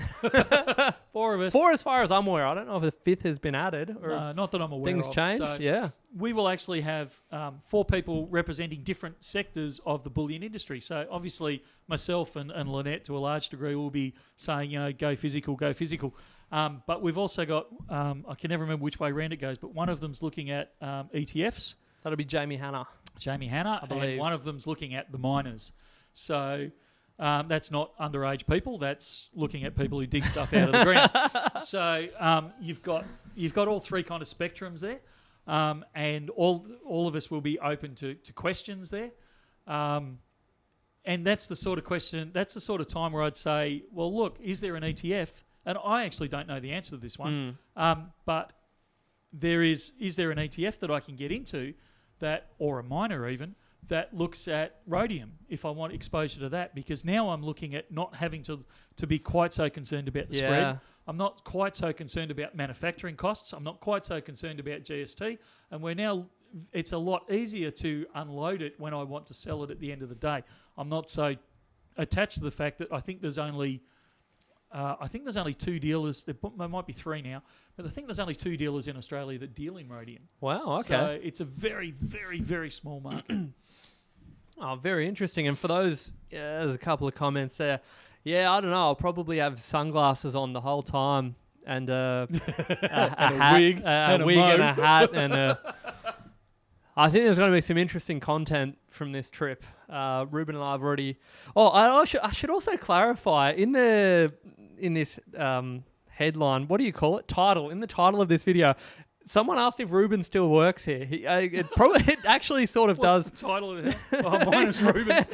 4 of us. 4 as far as I'm aware. I don't know if a 5th has been added. Or not that I'm aware of. Things changed, So yeah. we will actually have 4 people representing different sectors of the bullion industry. So obviously myself and Lynette, to a large degree, will be saying, go physical, go physical. But we've also got, I can never remember which way round it goes, but one of them's looking at ETFs. That'll be Jamie Hanna. I believe. And one of them's looking at the miners. So that's not underage people. That's looking at people who dig stuff out of the ground. So you've got all 3 kind of spectrums there, and all of us will be open to questions there. And that's the sort of question. That's the sort of time where I'd say, well, look, is there an ETF? And I actually don't know the answer to this one. But is there an ETF that I can get into that, or a miner even, that looks at rhodium if I want exposure to that? Because now I'm looking at not having to be quite so concerned about the spread. I'm not quite so concerned about manufacturing costs. I'm not quite so concerned about GST. And it's a lot easier to unload it when I want to sell it at the end of the day. I'm not so attached to the fact that I think there's only 2 dealers. There might be 3 now, but I think there's only 2 dealers in Australia that deal in rhodium. Wow, okay. So it's a very, very, very small market. Oh, very interesting. And for those, there's a couple of comments there. Yeah, I don't know. I'll probably have sunglasses on the whole time and a wig and a hat. And I think there's going to be some interesting content from this trip. Reuben and I have already... Oh, I should also clarify, in this headline, what do you call it? Title. In the title of this video, someone asked if Reuben still works here. It actually sort of does. What's the title of it? Oh, mine is Reuben.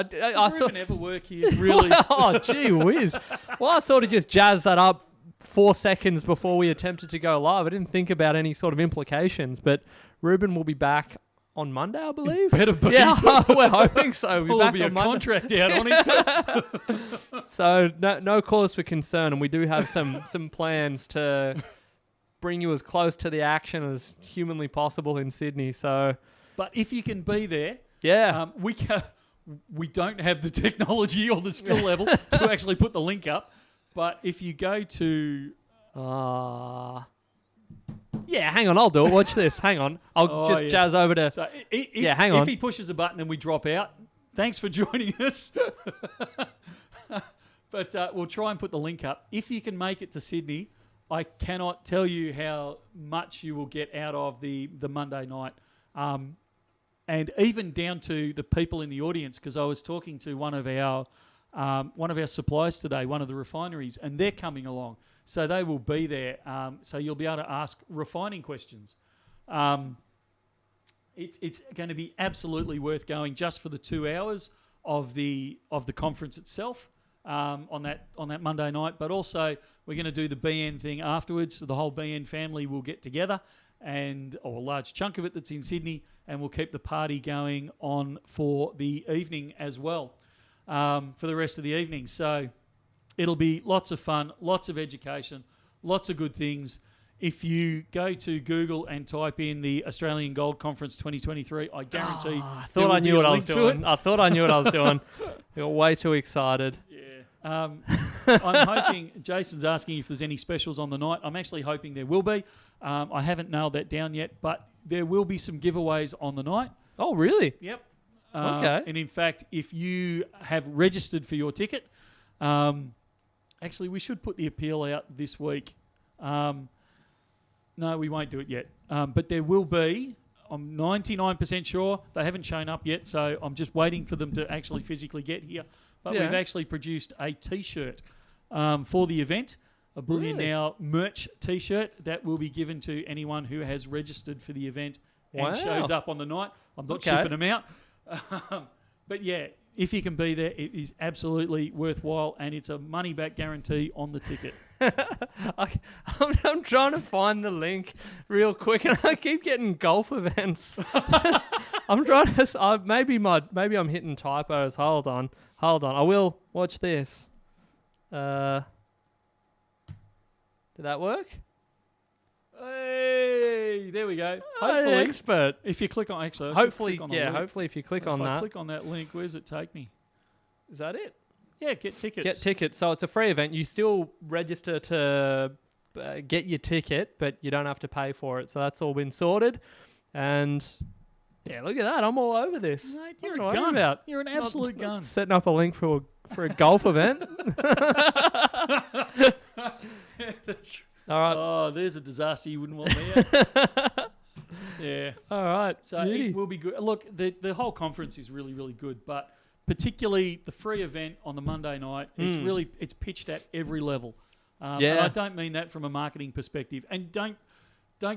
Does Reuben ever work here? Really? Oh, gee whiz. Well, I sort of just jazzed that up 4 seconds before we attempted to go live. I didn't think about any sort of implications, but Reuben will be back on Monday, I believe. Better be. Yeah, we're hoping so. There'll be a contract out on it. So no cause for concern, and we do have some plans to bring you as close to the action as humanly possible in Sydney. So, but if you can be there, yeah, we don't have the technology or the skill level to actually put the link up. But if you go to... yeah, hang on, I'll do it. Watch this. Hang on. I'll jazz over to... So hang on. If he pushes a button and we drop out, thanks for joining us. But we'll try and put the link up. If you can make it to Sydney, I cannot tell you how much you will get out of the Monday night. And even down to the people in the audience, because I was talking to one of our suppliers today, one of the refineries, and they're coming along. So they will be there. So you'll be able to ask refining questions. It's going to be absolutely worth going just for the 2 hours of the conference itself on that Monday night. But also we're going to do the BN thing afterwards. So the whole BN family will get together, or a large chunk of it that's in Sydney, and we'll keep the party going on for the evening as well, for the rest of the evening. So it'll be lots of fun, lots of education, lots of good things. If you go to Google and type in the Australian Gold Conference 2023, I guarantee... I thought I knew what I was doing. I thought I knew what I was doing. I got way too excited. Yeah. I'm hoping... Jason's asking if there's any specials on the night. I'm actually hoping there will be. I haven't nailed that down yet, but there will be some giveaways on the night. Oh, really? Yep. Okay. And in fact, if you have registered for your ticket... actually, we should put the appeal out this week. No, we won't do it yet. But there will be, I'm 99% sure, they haven't shown up yet, so I'm just waiting for them to actually physically get here. But we've actually produced a T-shirt for the event, a Bullion Now merch T-shirt that will be given to anyone who has registered for the event and shows up on the night. I'm not shipping them out. But yeah, if you can be there, it is absolutely worthwhile, and it's a money-back guarantee on the ticket. I'm trying to find the link real quick, and I keep getting golf events. I'm trying to. Maybe I'm hitting typos. Hold on. I will watch this. Did that work? Hey, there we go. Hopefully, expert. If you click on, hopefully if you click on that. Click on that link. Where does it take me? Is that it? Yeah, get tickets. Get tickets. So it's a free event. You still register to get your ticket, but you don't have to pay for it. So that's all been sorted. And yeah, look at that. I'm all over this. Mate, you're a gun. You're an absolute gun. Setting up a link for a golf event. That's true. All right. Oh, there's a disaster you wouldn't want me at. Yeah. All right. So it will be good. Look, the whole conference is really, really good, but particularly the free event on the Monday night, it's pitched at every level. And I don't mean that from a marketing perspective. And don't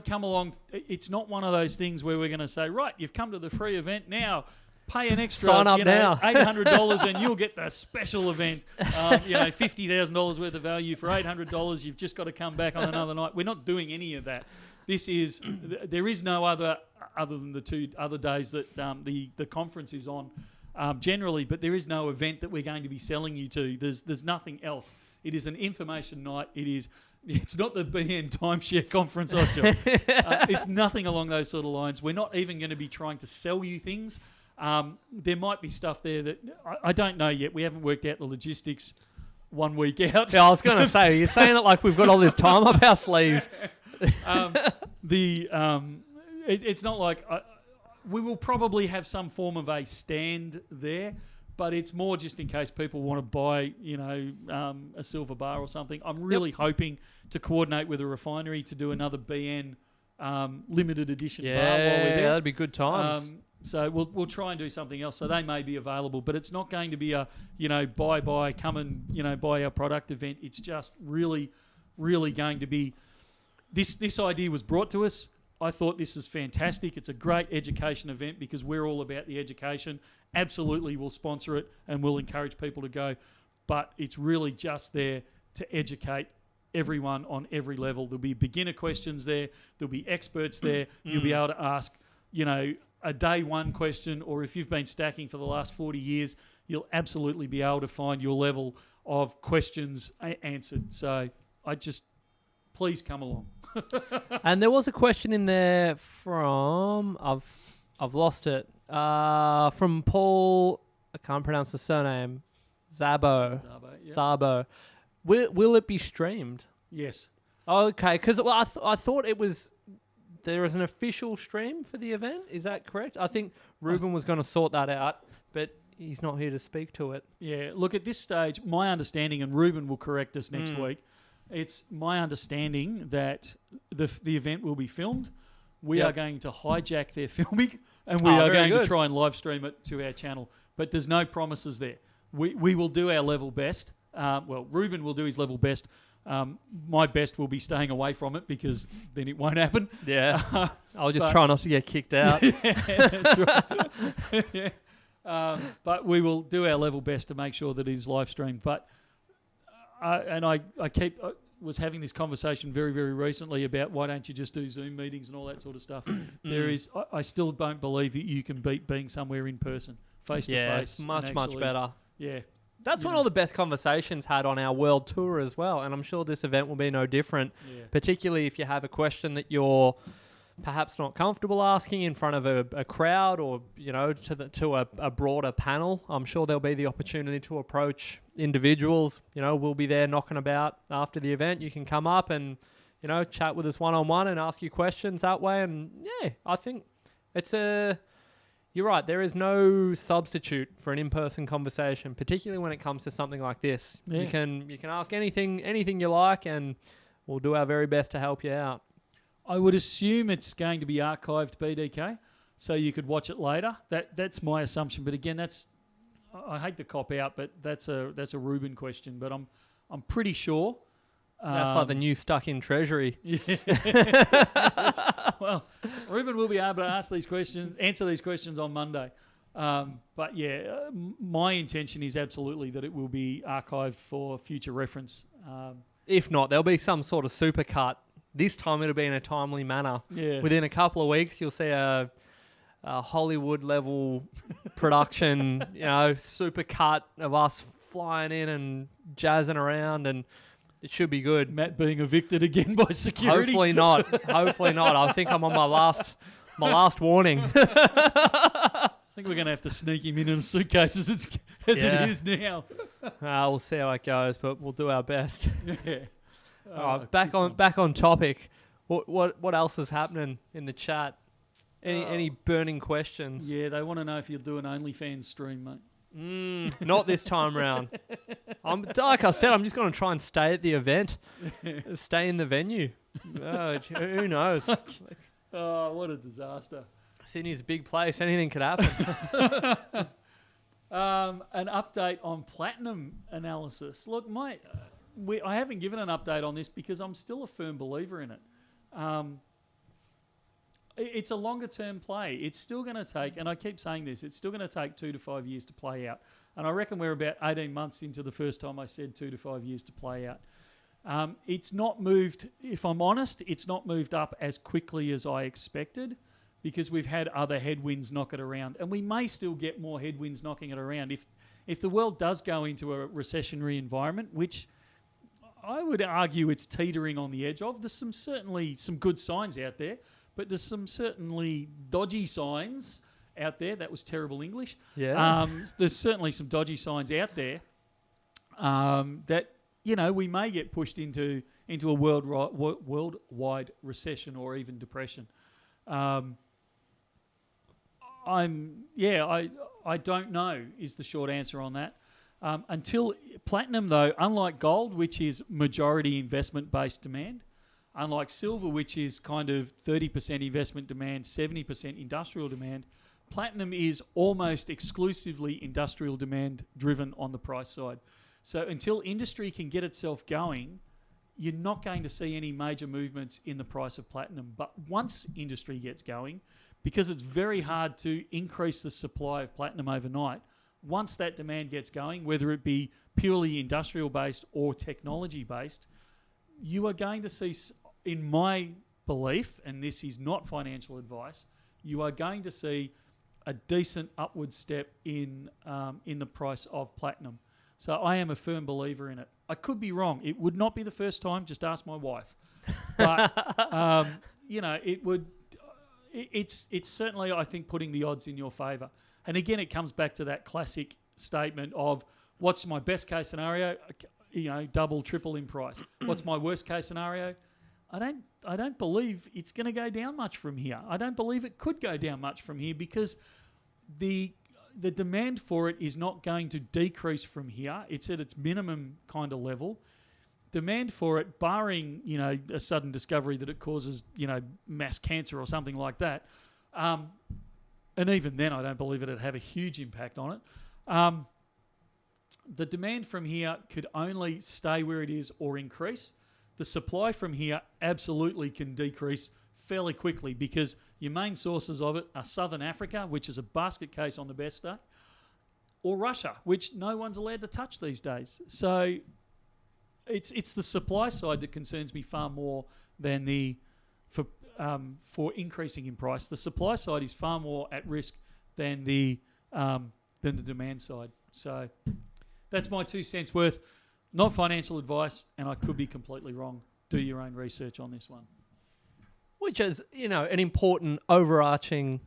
come along. It's not one of those things where we're going to say, right, you've come to the free event now. Pay an extra, sign up now. $800 and you'll get the special event. $50,000 worth of value for $800. You've just got to come back on another night. We're not doing any of that. There is no other than the 2 other days that the conference is on generally, but there is no event that we're going to be selling you to. There's nothing else. It is an information night. It's not the BN timeshare conference, it's nothing along those sort of lines. We're not even going to be trying to sell you things. There might be stuff there that I don't know yet. We haven't worked out the logistics 1 week out. Yeah, I was going to say, you're saying it like we've got all this time up our sleeve. It's not like we will probably have some form of a stand there, but it's more just in case people want to buy, a silver bar or something. I'm really hoping to coordinate with a refinery to do another BN limited edition bar while we're there. Yeah, that'd be good times. So we'll try and do something else. So they may be available, but it's not going to be a, buy, come and, buy our product event. It's just really, really going to be, this idea was brought to us. I thought this is fantastic. It's a great education event because we're all about the education. Absolutely, we'll sponsor it and we'll encourage people to go. But it's really just there to educate everyone on every level. There'll be beginner questions there. There'll be experts there. You'll be able to ask, a day one question, or if you've been stacking for the last 40 years, you'll absolutely be able to find your level of questions answered. So please come along. And there was a question in there from, I've lost it, from Paul, I can't pronounce the surname, Zabo. Zabo. Will it be streamed? Yes. Okay, because I thought it was... There is an official stream for the event. Is that correct? I think Reuben was going to sort that out, but he's not here to speak to it. Yeah, look, at this stage, my understanding, and Reuben will correct us next week, it's my understanding that the event will be filmed. We are going to hijack their filming, and we are going to try and live stream it to our channel. But there's no promises there. We will do our level best. Reuben will do his level best. My best will be staying away from it because then it won't happen. Yeah. I'll just try not to get kicked out. That's right. But we will do our level best to make sure that it is live streamed. But I was having this conversation very, very recently about why don't you just do Zoom meetings and all that sort of stuff. I still don't believe that you can beat being somewhere in person, face to face. Yeah, it's much better. Yeah. That's when all the best conversations had on our world tour as well, and I'm sure this event will be no different, particularly if you have a question that you're perhaps not comfortable asking in front of a crowd or, to a broader panel. I'm sure there'll be the opportunity to approach individuals. We'll be there knocking about after the event. You can come up and, chat with us one-on-one and ask you questions that way. And, I think you're right. There is no substitute for an in-person conversation, particularly when it comes to something like this. Yeah. You can ask anything you like, and we'll do our very best to help you out. I would assume it's going to be archived, BDK, so you could watch it later. That's my assumption. But again, I hate to cop out, but that's a Reuben question. But I'm pretty sure That's like the new stuck in treasury. Yeah. Well, Reuben will be able to answer these questions on Monday. But yeah, my intention is absolutely that it will be archived for future reference. If not, there'll be some sort of supercut. This time it'll be in a timely manner. Yeah. Within a couple of weeks, you'll see a Hollywood level production, supercut of us flying in and jazzing around, and it should be good. Matt being evicted again by security. Hopefully not. I think I'm on my last warning. I think we're going to have to sneak him in the suitcases as it is now. We'll see how it goes, but we'll do our best. Yeah. All right, back on topic. What else is happening in the chat? Any burning questions? Yeah, they want to know if you'll do an OnlyFans stream, mate. Not this time round. Like I said, I'm just going to try and stay at the event, stay in the venue. Who knows? Oh, what a disaster. Sydney's a big place. Anything could happen. An update on platinum analysis. Look, I haven't given an update on this because I'm still a firm believer in it. It's a longer term play. It's still going to take, and I keep saying this, it's still going to take 2 to 5 years to play out. And I reckon we're about 18 months into the first time I said 2 to 5 years to play out. It's not moved, if I'm honest, it's not moved up as quickly as I expected because we've had other headwinds knock it around. And we may still get more headwinds knocking it around. If the world does go into a recessionary environment, which I would argue it's teetering on the edge of, there's certainly some good signs out there. But there's some certainly dodgy signs out there. That was terrible English. Yeah. There's certainly some dodgy signs out there that, we may get pushed into a worldwide recession or even depression. I don't know is the short answer on that. Until platinum, though, unlike gold, which is majority investment-based demand, unlike silver, which is kind of 30% investment demand, 70% industrial demand, platinum is almost exclusively industrial demand driven on the price side. So until industry can get itself going, you're not going to see any major movements in the price of platinum. But once industry gets going, because it's very hard to increase the supply of platinum overnight, once that demand gets going, whether it be purely industrial-based or technology-based, you are going to see, in my belief, and this is not financial advice, you are going to see a decent upward step in the price of platinum. So I am a firm believer in it. I could be wrong. It would not be the first time. Just ask my wife. But it would. It's certainly, I think, putting the odds in your favour. And again, it comes back to that classic statement of what's my best case scenario? Double, triple in price. What's my worst case scenario? I don't believe it's going to go down much from here. I don't believe it could go down much from here because the demand for it is not going to decrease from here. It's at its minimum kind of level. Demand for it, barring a sudden discovery that it causes mass cancer or something like that, and even then I don't believe it'd have a huge impact on it. The demand from here could only stay where it is or increase. The supply from here absolutely can decrease fairly quickly because your main sources of it are Southern Africa, which is a basket case on the best day, or Russia, which no one's allowed to touch these days. So it's the supply side that concerns me far more than for increasing in price. The supply side is far more at risk than the demand side. So that's my 2 cents worth. Not financial advice, and I could be completely wrong. Do your own research on this one. Which is, an important overarching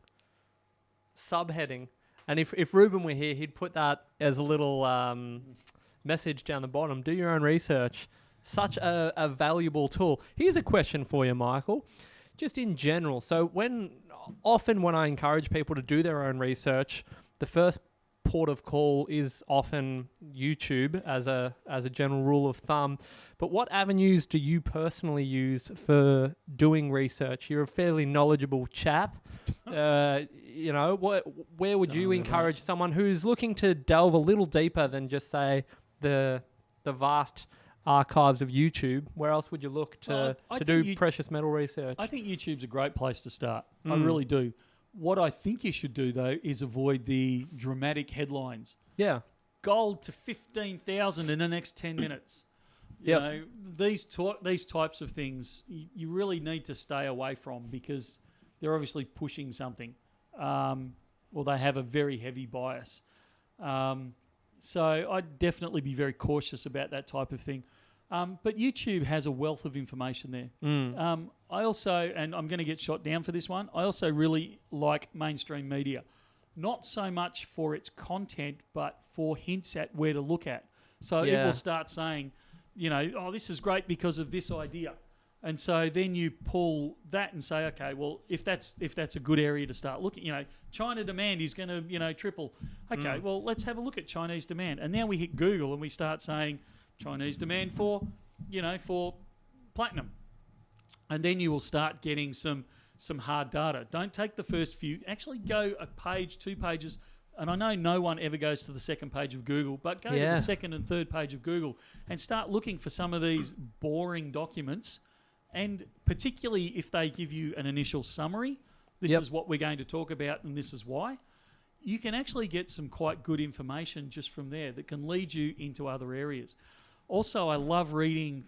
subheading. And if Reuben were here, he'd put that as a little message down the bottom. Do your own research. Such a valuable tool. Here's a question for you, Michael. Just in general. So often when I encourage people to do their own research, the first port of call is often YouTube as a general rule of thumb. But what avenues do you personally use for doing research? You're a fairly knowledgeable chap. Where would you encourage someone who's looking to delve a little deeper than just say the vast archives of YouTube, where else would you look to do precious metal research? I think YouTube's a great place to start. I really do. What I think you should do, though, is avoid the dramatic headlines. Yeah. Gold to 15,000 in the next 10 minutes. You know, these types of things you really need to stay away from, because they're obviously pushing something, or they have a very heavy bias. So I'd definitely be very cautious about that type of thing. But YouTube has a wealth of information there. I also, and I'm going to get shot down for this one, I also really like mainstream media. Not so much for its content, but for hints at where to look at. So it will start saying, you know, oh, this is great because of this idea. And so then you pull that and say, okay, well, if that's a good area to start looking, you know, China demand is going to, you know, triple. Okay, well, let's have a look at Chinese demand. And now we hit Google and we start saying Chinese demand for, you know, for platinum. And then you will start getting some hard data. Don't take the first few. Actually go a page, 2 pages. And I know no one ever goes to the second page of Google, but go to the second and third page of Google and start looking for some of these boring documents. And particularly if they give you an initial summary, this is what we're going to talk about and this is why, you can actually get some quite good information just from there that can lead you into other areas. Also, I love reading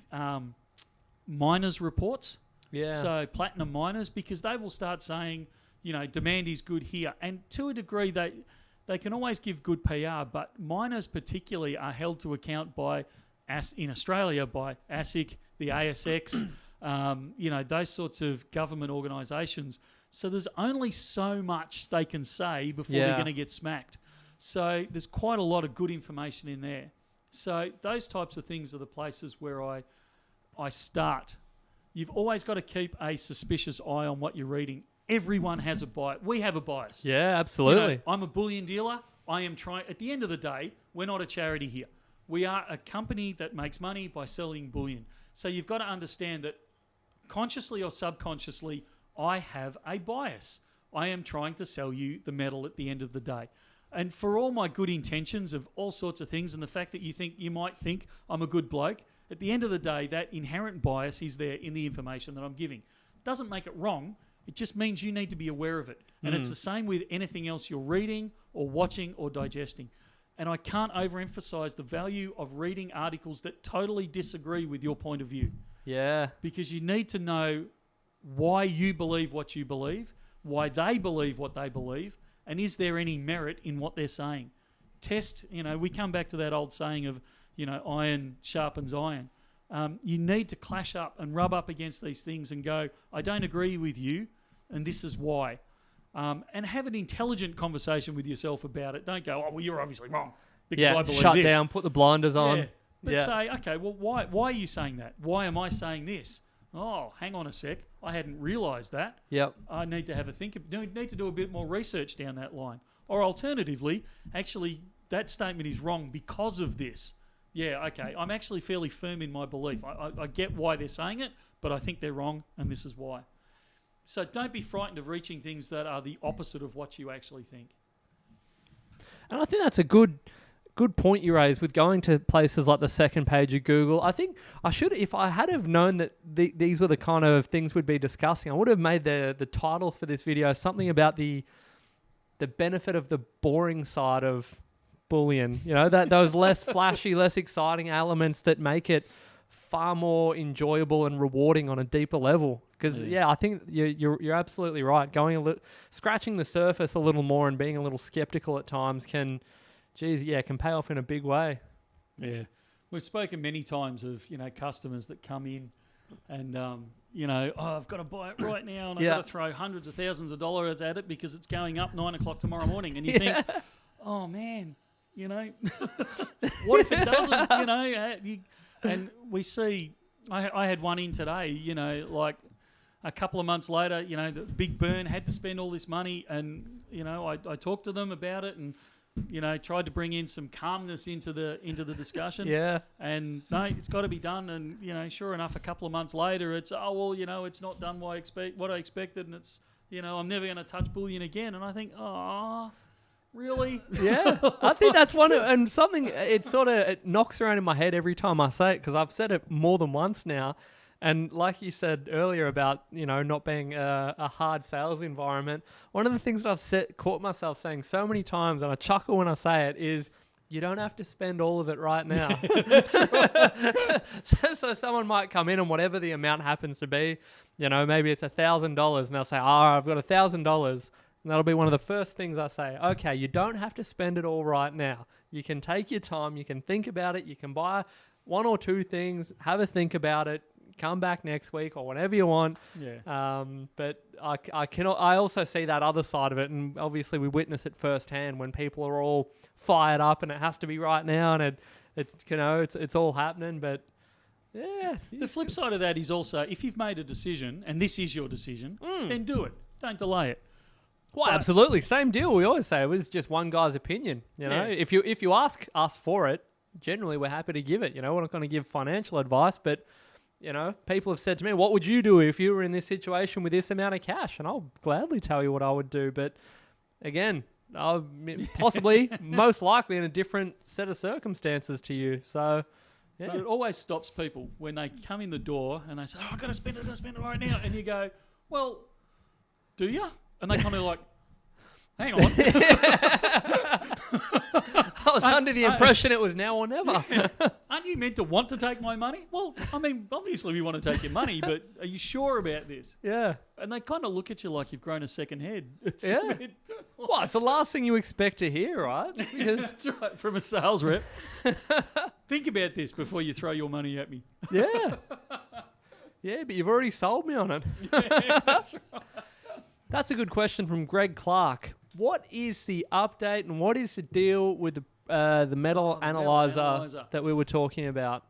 miners' reports. Yeah. So platinum miners, because they will start saying, you know, demand is good here. And to a degree, they can always give good PR, but miners particularly are held to account by, in Australia, by ASIC, the ASX, you know, those sorts of government organisations. So there's only so much they can say before they're going to get smacked. So there's quite a lot of good information in there. So those types of things are the places where I start. You've always got to keep a suspicious eye on what you're reading. Everyone has a bias. We have a bias. Yeah, absolutely. You know, I'm a bullion dealer. I am trying. At the end of the day, we're not a charity here. We are a company that makes money by selling bullion. So you've got to understand that consciously or subconsciously, I have a bias. I am trying to sell you the metal at the end of the day. And for all my good intentions of all sorts of things, and the fact that you might think I'm a good bloke, at the end of the day, that inherent bias is there in the information that I'm giving. Doesn't make it wrong. It just means you need to be aware of it. And it's the same with anything else you're reading or watching or digesting. And I can't overemphasize the value of reading articles that totally disagree with your point of view. Yeah. Because you need to know why you believe what you believe, why they believe what they believe, and is there any merit in what they're saying. Test, you know, we come back to that old saying of, you know, iron sharpens iron. You need to clash up and rub up against these things and go, I don't agree with you, and this is why. And have an intelligent conversation with yourself about it. Don't go, oh, well, you're obviously wrong because I believe shut this. down, put the blinders on. Yeah. But say, okay, well, why are you saying that? Why am I saying this? Oh, hang on a sec. I hadn't realised that. Yep. I need to have a think. Need to do a bit more research down that line. Or alternatively, actually, that statement is wrong because of this. Yeah, okay. I'm actually fairly firm in my belief. I get why they're saying it, but I think they're wrong, and this is why. So don't be frightened of reaching things that are the opposite of what you actually think. And I think that's a good point you raised with going to places like the second page of Google. I think I should, if I had have known that these were the kind of things we'd be discussing, I would have made the title for this video something about the benefit of the boring side of bullion. You know, those less flashy, less exciting elements that make it far more enjoyable and rewarding on a deeper level. Because I think you're absolutely right. Scratching the surface a little more and being a little skeptical at times can pay off in a big way. Yeah, we've spoken many times of customers that come in and I've got to buy it right now and I've got to throw hundreds of thousands of dollars at it because it's going up 9 o'clock tomorrow morning, and you think, oh man, what if it doesn't? And we see. I had one in today. Like a couple of months later, the big burn, had to spend all this money, and I talked to them about it and tried to bring in some calmness into the discussion. Yeah. And no, it's got to be done. And sure enough, a couple of months later, it's it's not done what I expected, and it's I'm never going to touch bullion again. And I think, Really? Yeah, I think that's one and something, it knocks around in my head every time I say it, because I've said it more than once now. And like you said earlier about, not being a hard sales environment, one of the things that I've caught myself saying so many times, and I chuckle when I say it, is you don't have to spend all of it right now. That's right. So someone might come in and whatever the amount happens to be, maybe it's $1,000 and they'll say, I've got $1,000. And that'll be one of the first things I say. Okay, you don't have to spend it all right now. You can take your time. You can think about it. You can buy one or two things, have a think about it, come back next week or whenever you want. Yeah. But I also see that other side of it, and obviously we witness it firsthand when people are all fired up and it has to be right now, and it's all happening. But yeah, the flip side of that is also, if you've made a decision and this is your decision, then do it. Don't delay it. Well, absolutely. Same deal. We always say it was just one guy's opinion. Yeah. If you ask us for it, generally we're happy to give it. We're not going to give financial advice, but people have said to me, "What would you do if you were in this situation with this amount of cash?" And I'll gladly tell you what I would do. But again, I'll possibly, most likely, in a different set of circumstances to you. So. Yeah. But it always stops people when they come in the door and they say, I've got to spend it right now. And you go, well, do you? And they come in like, hang on. I was under the impression it was now or never. Aren't you meant to want to take my money? Well, obviously we want to take your money, but are you sure about this? Yeah. And they kind of look at you like you've grown a second head. It's Well, it's the last thing you expect to hear, right? Because that's right, from a sales rep. Think about this before you throw your money at me. Yeah. Yeah, but you've already sold me on it. Yeah, that's right. That's a good question from Greg Clark. What is the update and what is the deal with the metal analyzer that we were talking about?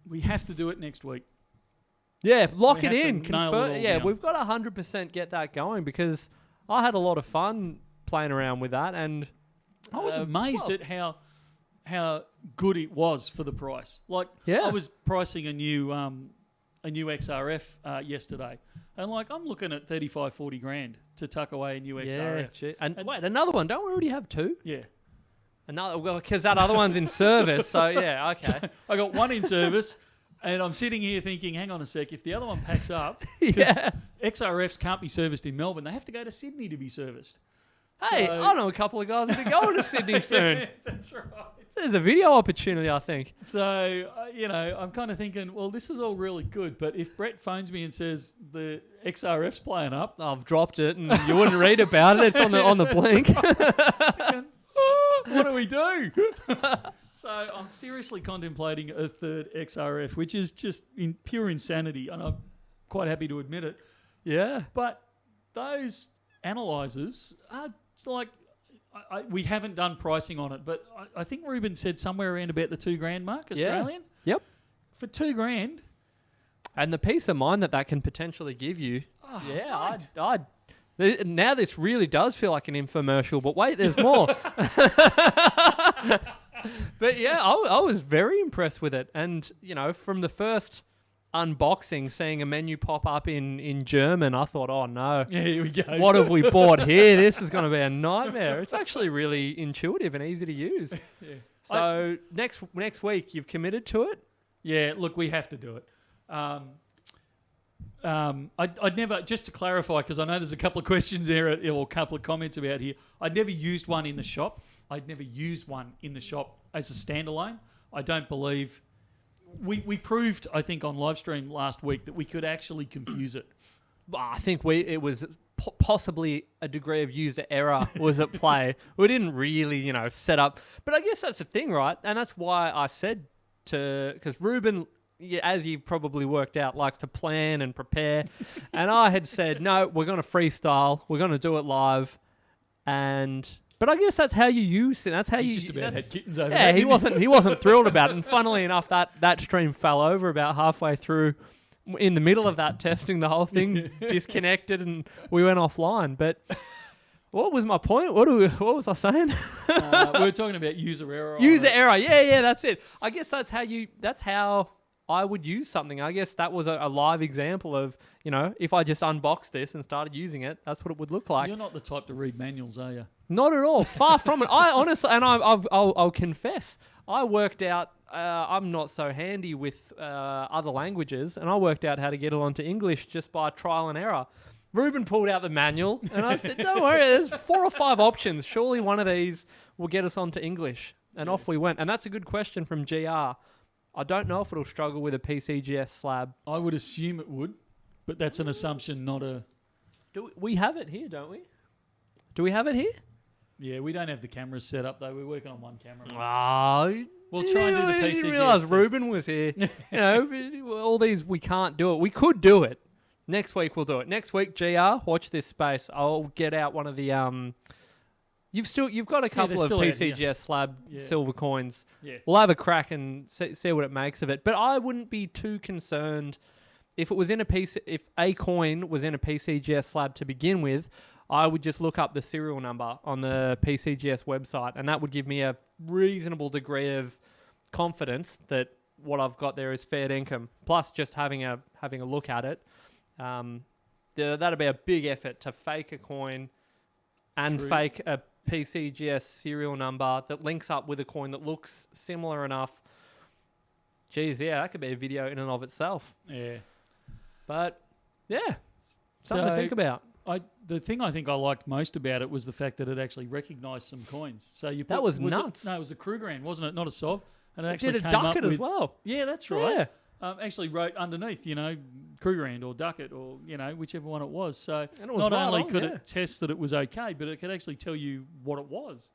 We have to do it next week. Yeah, lock We it have in. to nail Confirm. it all Yeah, down. we've got to 100% get that going, because I had a lot of fun playing around with that, and I was amazed at how good it was for the price. Like, I was pricing a new XRF yesterday, and I'm looking at 35, 40 grand to tuck away a new XRF. Yeah, and wait, another one. Don't we already have two? Yeah. Another, well, because that other one's in service. So yeah, okay. So I got one in service, and I'm sitting here thinking, hang on a sec, if the other one packs up, because XRFs can't be serviced in Melbourne, they have to go to Sydney to be serviced. Hey, I know a couple of guys that are going to Sydney soon. That's right. There's a video opportunity, I think. So, I'm kind of thinking, well, this is all really good, but if Brett phones me and says the XRF's playing up, I've dropped it and you wouldn't read about it. It's on the blink. What do we do? So I'm seriously contemplating a third XRF, which is just pure insanity, and I'm quite happy to admit it. Yeah. But those analyzers are we haven't done pricing on it, but I think Reuben said somewhere around about the $2,000 mark, Australian. Yep. For $2,000. And the peace of mind that can potentially give you. Oh, right. Now this really does feel like an infomercial, but wait, there's more. But yeah, I was very impressed with it. And, from the first unboxing, seeing a menu pop up in German, I thought, oh no, yeah, here we go. What have we bought here? This is going to be a nightmare. It's actually really intuitive and easy to use. Yeah. So next week, you've committed to it? Yeah, look, we have to do it. I'd never, just to clarify, because I know there's a couple of questions there or a couple of comments about here. I'd never used one in the shop. I'd never used one in the shop as a standalone. I don't believe. We proved, I think, on live stream last week that we could actually confuse it. I think it was possibly a degree of user error was at play. We didn't really, set up. But I guess that's the thing, right? And that's why I said because Reuben, as you've probably worked out, likes to plan and prepare. And I had said, no, we're going to freestyle. We're going to do it live. But I guess that's how you use it. That's how you just about had kittens over there. Yeah, he wasn't thrilled about it. And funnily enough, that stream fell over about halfway through. In the middle of that testing, the whole thing disconnected and we went offline. But what was my point? What was I saying? We were talking about user error. User error. Yeah, that's it. I guess that's how I would use something. I guess that was a live example of, you know, if I just unboxed this and started using it, that's what it would look like. You're not the type to read manuals, are you? Not at all. Far from it. I honestly, and I'll confess, I worked out, I'm not so handy with other languages, and I worked out how to get it onto English just by trial and error. Reuben pulled out the manual, and I said, don't worry, there's 4 or 5 options. Surely one of these will get us onto English. And off we went. And that's a good question from GR. I don't know if it'll struggle with a PCGS slab. I would assume it would, but that's an assumption, not a... We have it here, don't we? Do we have it here? Yeah, we don't have the cameras set up, though. We're working on one camera. Oh, we'll try and do the PCGS. I didn't realise Reuben was here. You know, all these, we can't do it. We could do it. Next week we'll do it. Next week, GR, watch this space. I'll get out one of the... You've got a couple of PCGS slab silver coins. Yeah. We'll have a crack and see what it makes of it. But I wouldn't be too concerned if it was in if a coin was in a PCGS slab to begin with. I would just look up the serial number on the PCGS website, and that would give me a reasonable degree of confidence that what I've got there is fair income. Plus, just having a look at it, that'd be a big effort to fake a coin and fake a PCGS serial number that links up with a coin that looks similar enough. Geez, yeah, that could be a video in and of itself. Yeah. But, yeah, something to think about. The thing I think I liked most about it was the fact that it actually recognised some coins. So you that was nuts. It was a Krugerrand, wasn't it? Not a Sov. And it actually did a came ducat up as well. Yeah, that's right. Yeah. Actually wrote underneath, you know, Krugerrand or ducat or, you know, whichever one it was. So not only could it test that it was okay, but it could actually tell you what it was.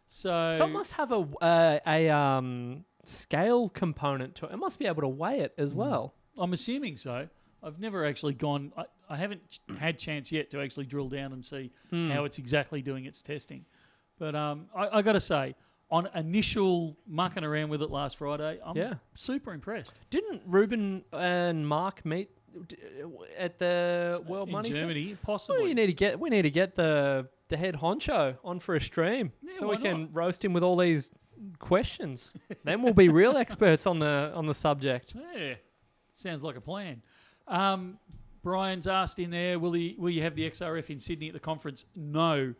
So it must have a scale component to it. It must be able to weigh it as well. I'm assuming so. I've never actually gone... I haven't had chance yet to actually drill down and see how it's exactly doing its testing. But I got to say, on initial mucking around with it last Friday, I'm super impressed. Didn't Reuben and Mark meet at the World Money Fair? In Germany, possibly. Well, we need to get the head honcho on for a stream so we can roast him with all these questions. Then we'll be real experts on the subject. Yeah, sounds like a plan. Brian's asked in there, will you have the XRF in Sydney at the conference? No,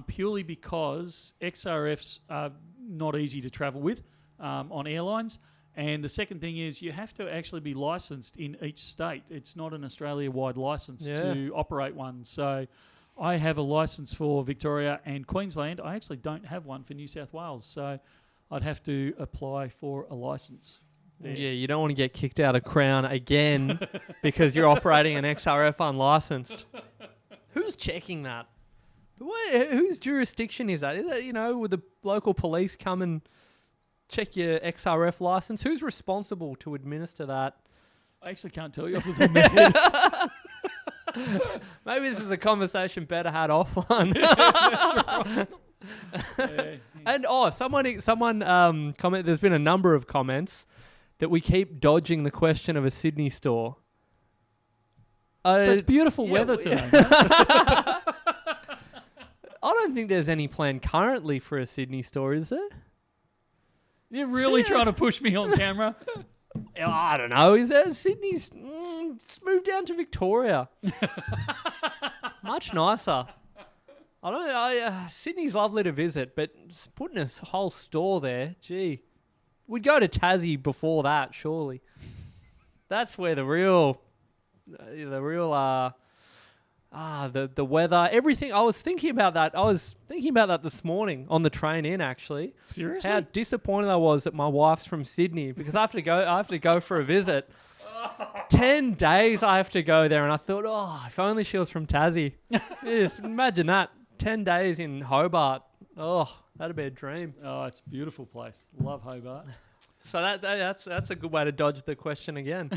purely because XRFs are not easy to travel with on airlines. And the second thing is you have to actually be licensed in each state. It's not an Australia-wide license to operate one. So I have a license for Victoria and Queensland. I actually don't have one for New South Wales. So I'd have to apply for a license. There. Yeah, you don't want to get kicked out of Crown again because you're operating an XRF unlicensed. Who's checking that? Whose jurisdiction is that? Is that, you know, would the local police come and check your XRF license? Who's responsible to administer that? I actually can't tell you off the top of my head. Maybe this is a conversation better had offline. That's right. And someone comment. There's been a number of comments that we keep dodging the question of a Sydney store. So it's beautiful weather today. I don't think there's any plan currently for a Sydney store, is there? You're really trying to push me on camera? I don't know. Is there? Sydney's... let's move down to Victoria. Much nicer. I don't know. Sydney's lovely to visit, but putting a whole store there, gee... We'd go to Tassie before that, surely. That's where the weather, everything. I was thinking about that this morning on the train in, actually. Seriously? How disappointed I was that my wife's from Sydney because I have to go for a visit. 10 days I have to go there, and I thought, if only she was from Tassie. Just imagine that. 10 days in Hobart. Oh, that'd be a dream. Oh, it's a beautiful place. Love Hobart. So that's a good way to dodge the question again.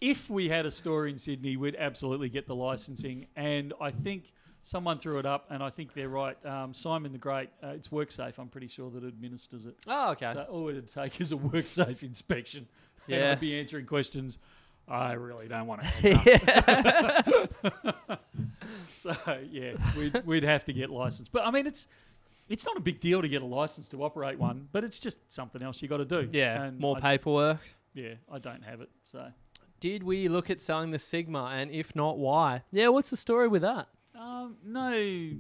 If we had a store in Sydney, we'd absolutely get the licensing. And I think someone threw it up, and I think they're right. Simon the Great, it's WorkSafe, I'm pretty sure, that administers it. Oh, okay. So all it'd take is a WorkSafe inspection. Yeah. And I'd be answering questions I really don't want to answer. So, yeah, we'd have to get licensed. But, I mean, it's it's not a big deal to get a license to operate one, but it's just something else you got to do. Yeah, and more paperwork. Yeah, I don't have it, so. Did we look at selling the Sigma, and if not, why? Yeah, what's the story with that? No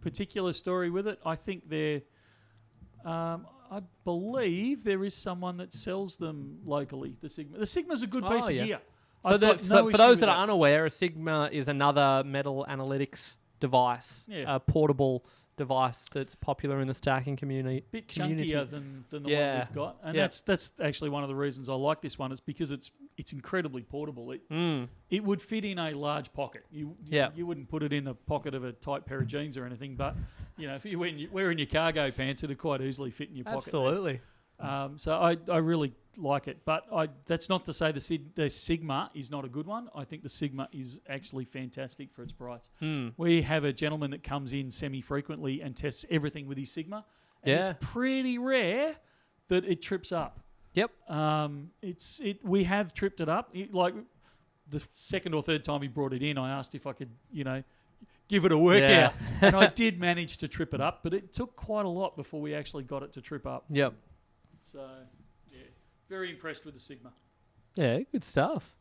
particular story with it. I think I believe there is someone that sells them locally, the Sigma. The Sigma's a good piece of gear. So, for those that are unaware, a Sigma is another metal analytics device, a portable device that's popular in the stacking community. Bit chunkier than the one we've got, and that's actually one of the reasons I like this one. It's because it's incredibly portable. It would fit in a large pocket. You wouldn't put it in the pocket of a tight pair of jeans or anything, but if you're wearing your cargo pants, it'd quite easily fit in your pocket. Absolutely. So I really like it, but that's not to say the Sigma is not a good one. I think the Sigma is actually fantastic for its price. We have a gentleman that comes in semi-frequently and tests everything with his Sigma. And it's pretty rare that it trips up. Yep. We have tripped it up. Like the second or third time he brought it in, I asked if I could, give it a workout, and I did manage to trip it up, but it took quite a lot before we actually got it to trip up. Yep. So, very impressed with the Sigma. Yeah, good stuff.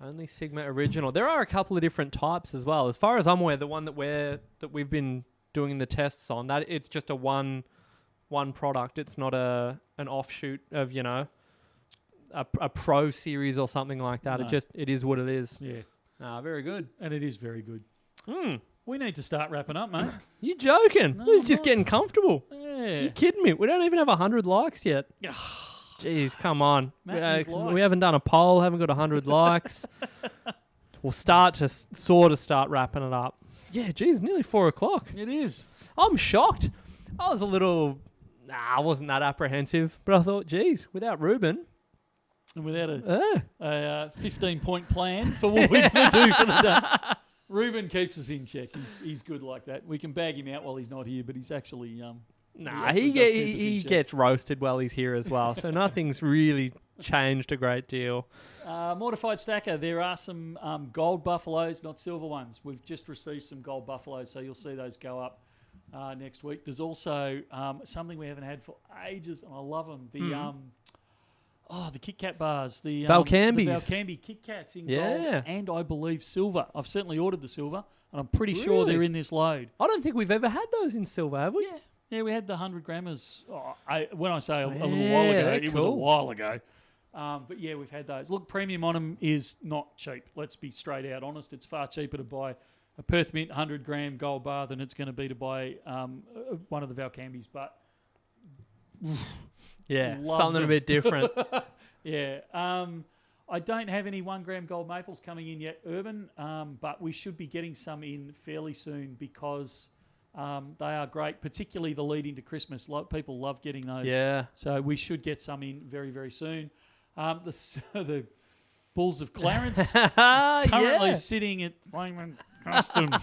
Only Sigma original. There are a couple of different types as well. As far as I'm aware, the one that we've been doing the tests on, that it's just a one product. It's not an offshoot of a pro series or something like that. No. It is what it is. Yeah. Very good. And it is very good. We need to start wrapping up, mate. You joking? No, We're just getting comfortable. Yeah. You kidding me? We don't even have 100 likes yet. Jeez, come on. We haven't done a poll, haven't got 100 likes. We'll start wrapping it up. Yeah, geez, nearly 4 o'clock. It is. I'm shocked. I was a little... I wasn't that apprehensive, but I thought, geez, without Reuben... And without a 15-point plan for what we're going to do for the day. Reuben keeps us in check. He's good like that. We can bag him out while he's not here, but he's actually... he gets roasted while he's here as well, so nothing's really changed a great deal. Mortified Stacker, there are some gold buffaloes, not silver ones. We've just received some gold buffaloes, so you'll see those go up next week. There's also something we haven't had for ages, and I love them. The Kit Kat bars. The Valcambis. The Valcambi Kit Kats in gold and I believe silver. I've certainly ordered the silver, and I'm pretty sure they're in this load. I don't think we've ever had those in silver, have we? Yeah, we had the 100 grammers. When I say a little while ago, it was a while ago. But yeah, we've had those. Look, premium on them is not cheap. Let's be straight out honest. It's far cheaper to buy a Perth Mint 100-gram gold bar than it's going to be to buy one of the Valcambis. But something a bit different. I don't have any 1-gram gold maples coming in yet, Reuben, but we should be getting some in fairly soon because they are great, particularly the lead into Christmas. People love getting those. Yeah. So we should get some in very, very soon. The Bulls of Clarence currently sitting at Flaming Customs.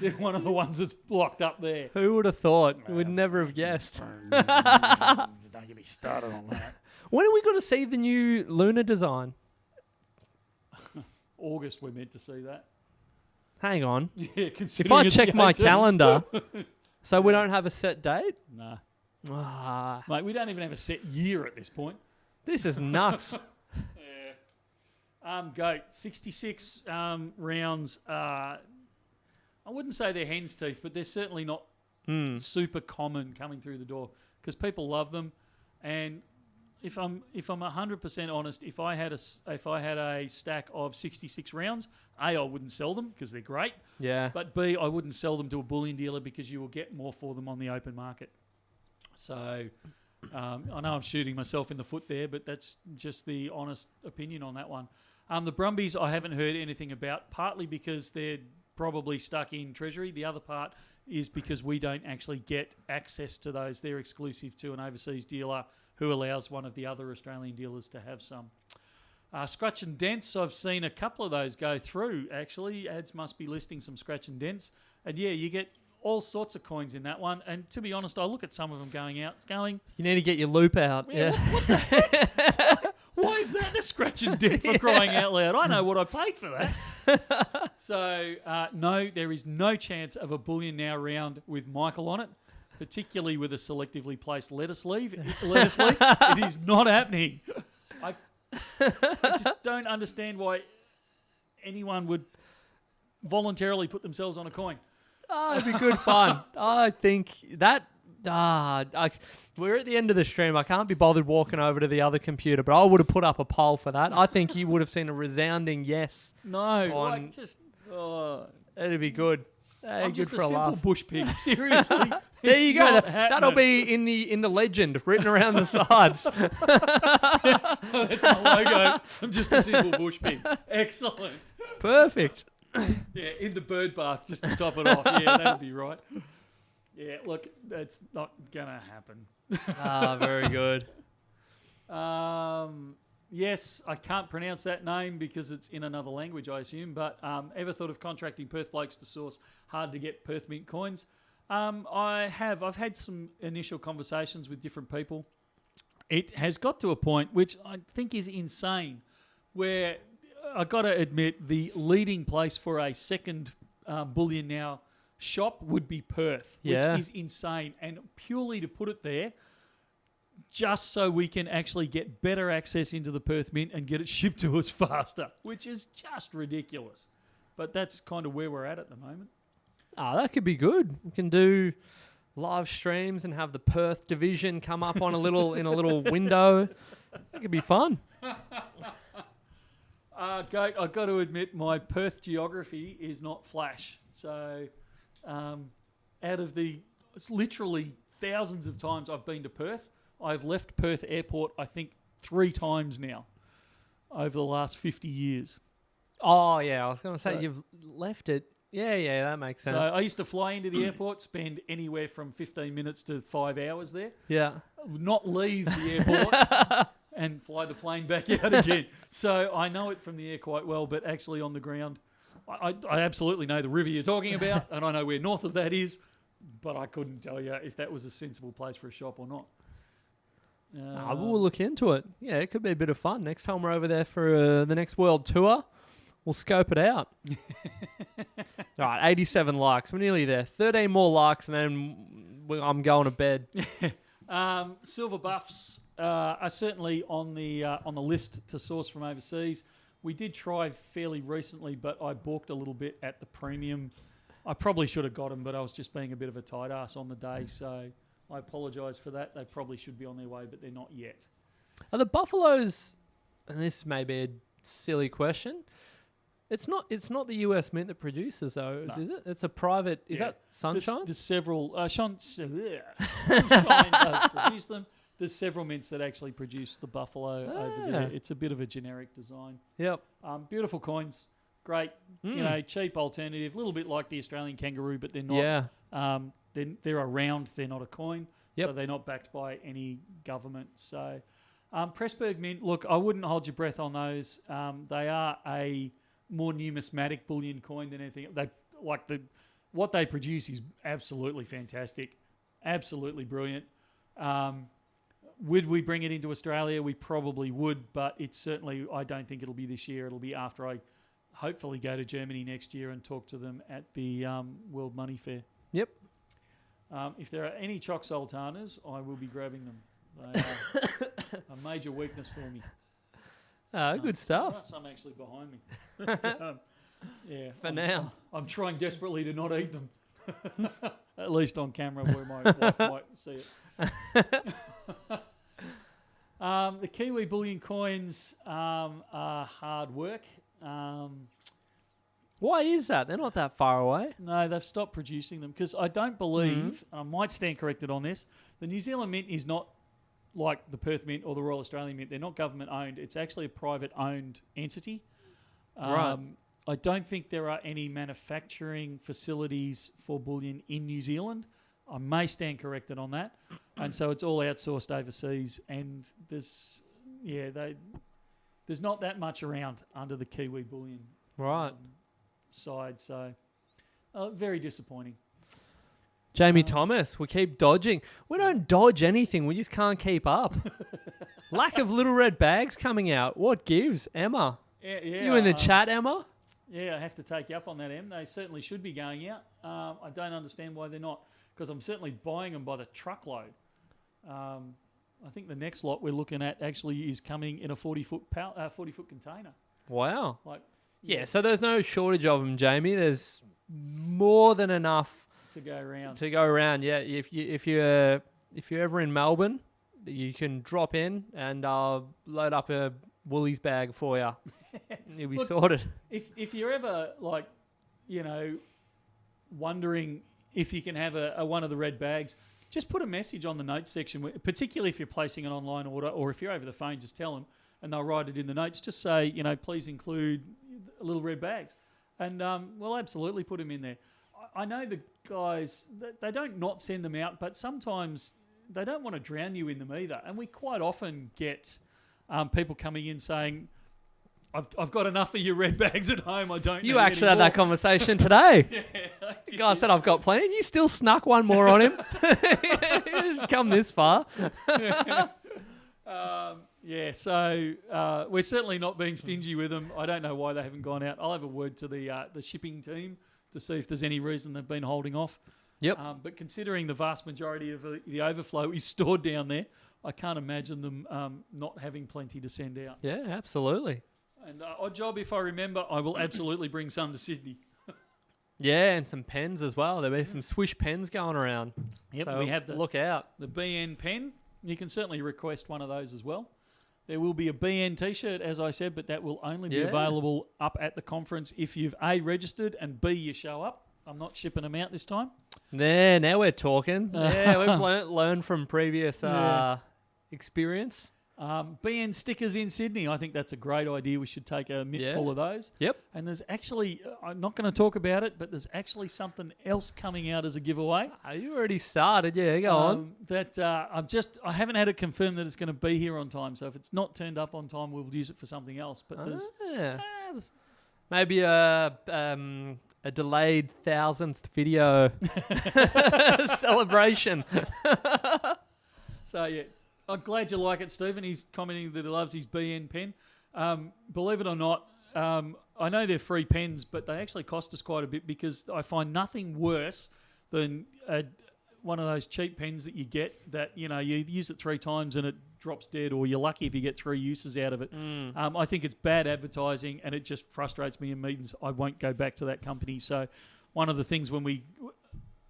They're one of the ones that's blocked up there. Who would have thought? We'd never have guessed. Don't get me started on that. When are we going to see the new lunar design? August, we're meant to see that. Hang on. Yeah, if I check my calendar, so we don't have a set date? Nah. Mate, we don't even have a set year at this point. This is nuts. Goat, 66 rounds. I wouldn't say they're hen's teeth, but they're certainly not super common coming through the door because people love them. And if I'm 100% honest, if I had a stack of 66 rounds, A, I wouldn't sell them because they're great. Yeah. But B, I wouldn't sell them to a bullion dealer because you will get more for them on the open market. So I know I'm shooting myself in the foot there, but that's just the honest opinion on that one. The Brumbies, I haven't heard anything about, partly because they're probably stuck in treasury. The other part is because we don't actually get access to those. They're exclusive to an overseas dealer who allows one of the other Australian dealers to have some. Scratch and dents, I've seen a couple of those go through, actually. Ads must be listing some scratch and dents. And yeah, you get all sorts of coins in that one. And to be honest, I look at some of them going. You need to get your loop out. What the heck? Why is that a scratch and dent for crying out loud? I know what I paid for that. So, no, there is no chance of a Bullion Now round with Michael on it, particularly with a selectively placed lettuce leaf. It is not happening. I just don't understand why anyone would voluntarily put themselves on a coin. Oh, it'd be good fun. I think that... we're at the end of the stream. I can't be bothered walking over to the other computer, but I would have put up a poll for that. I think you would have seen a resounding yes. No, It'd be good. Hey, I'm good just for a a simple laugh. bush pig. Seriously. There you go. That'll Happening. be in the legend written around the sides. That's my logo. I'm just a simple bush pig. Excellent. Perfect. Yeah, in the bird bath just to top it off. Yeah, that'd be right. Yeah, look, that's not gonna happen. Very good. Yes, I can't pronounce that name because it's in another language, I assume. But ever thought of contracting Perth blokes to source hard to get Perth mint coins? I have. I've had some initial conversations with different people. It has got to a point which I think is insane, where I got to admit the leading place for a second Bullion Now shop would be Perth, which is insane, and purely to put it there, just so we can actually get better access into the Perth Mint and get it shipped to us faster, which is just ridiculous. But that's kind of where we're at the moment. That could be good. We can do live streams and have the Perth division come up on a little window. That could be fun. Goat, I've got to admit my Perth geography is not flash. So out of it's literally thousands of times I've been to Perth, I've left Perth Airport, I think, 3 times now over the last 50 years. Oh, yeah. I was going to say, you've left it. Yeah, that makes sense. So I used to fly into the airport, spend anywhere from 15 minutes to 5 hours there. Yeah. Not leave the airport and fly the plane back out again. So I know it from the air quite well, but actually on the ground, I absolutely know the river you're talking about, and I know where north of that is, but I couldn't tell you if that was a sensible place for a shop or not. We'll look into it. Yeah, it could be a bit of fun. Next time we're over there for the next world tour, we'll scope it out. All right, 87 likes. We're nearly there. 13 more likes, and then I'm going to bed. Silver buffs are certainly on the list to source from overseas. We did try fairly recently, but I balked a little bit at the premium. I probably should have got them, but I was just being a bit of a tight ass on the day, so I apologise for that. They probably should be on their way, but they're not yet. Are the buffaloes, and this may be a silly question, it's not the US Mint that produces those, is it? It's a private, is that Sunshine? There's several, Sunshine does produce them. There's several mints that actually produce the buffalo over there. It's a bit of a generic design. Yep. Beautiful coins. Great, cheap alternative. A little bit like the Australian kangaroo, but they're not. Yeah. They're a round. They're not a coin. Yep. So they're not backed by any government. So Pressburg Mint, look, I wouldn't hold your breath on those. They are a more numismatic bullion coin than anything. What they produce is absolutely fantastic. Absolutely brilliant. Would we bring it into Australia? We probably would, but it's certainly, I don't think it'll be this year. It'll be after I hopefully go to Germany next year and talk to them at the World Money Fair. Yep. If there are any Choc Sultanas, I will be grabbing them. They are a major weakness for me. Good stuff. There are some actually behind me. Yeah. Now. I'm trying desperately to not eat them. At least on camera where my wife might see it. The Kiwi bullion coins are hard work. Why is that? They're not that far away. No, they've stopped producing them because I don't believe, and I might stand corrected on this, the New Zealand Mint is not like the Perth Mint or the Royal Australian Mint. They're not government owned. It's actually a private owned entity. Right. I don't think there are any manufacturing facilities for bullion in New Zealand. I may stand corrected on that. And so it's all outsourced overseas, and there's not that much around under the Kiwi bullion Right. Side. So very disappointing. Jamie Thomas, we keep dodging. We don't dodge anything. We just can't keep up. Lack of little red bags coming out. What gives? Emma. Yeah, You in the chat, Emma? Yeah, I have to take you up on that, Em. They certainly should be going out. I don't understand why they're not, because I'm certainly buying them by the truckload. I think the next lot we're looking at actually is coming in a 40-foot container. Wow. Like, yeah, so there's no shortage of them, Jamie. There's more than enough to go around. Yeah, if you're ever in Melbourne, you can drop in and load up a Woolies bag for you. You'll be sorted. If you're ever wondering if you can have a one of the red bags, just put a message on the notes section, particularly if you're placing an online order, or if you're over the phone, just tell them and they'll write it in the notes. Just say, please include little red bags, and we'll absolutely put them in there. I know the guys, they don't not send them out, but sometimes they don't want to drown you in them either. And we quite often get people coming in saying, I've got enough of your red bags at home. I don't. You actually had that conversation today. Yeah, the guy said, I've got plenty. You still snuck one more on him. Come this far. So we're certainly not being stingy with them. I don't know why they haven't gone out. I'll have a word to the shipping team to see if there's any reason they've been holding off. Yep. But considering the vast majority of the overflow is stored down there, I can't imagine them not having plenty to send out. Yeah, absolutely. And odd job, if I remember, I will absolutely bring some to Sydney. Yeah, and some pens as well. There'll be some Swish pens going around. Yep, so we have look out. The BN pen. You can certainly request one of those as well. There will be a BN T-shirt, as I said, but that will only be available up at the conference if you've A, registered, and B, you show up. I'm not shipping them out this time. There, now we're talking. Yeah, we've learned from previous experience. BN stickers in Sydney. I think that's a great idea. We should take a mitt full of those. Yep. And there's actually, I'm not going to talk about it, but there's actually something else coming out as a giveaway. You already started. Yeah, go on. That I haven't had it confirmed that it's going to be here on time. So if it's not turned up on time, we'll use it for something else. But there's maybe a delayed 1,000th video celebration. So yeah. I'm glad you like it, Stephen. He's commenting that he loves his BN pen. Believe it or not, I know they're free pens, but they actually cost us quite a bit because I find nothing worse than one of those cheap pens that you get that, you use it 3 times and it drops dead, or you're lucky if you get 3 uses out of it. I think it's bad advertising and it just frustrates me and means I won't go back to that company. So one of the things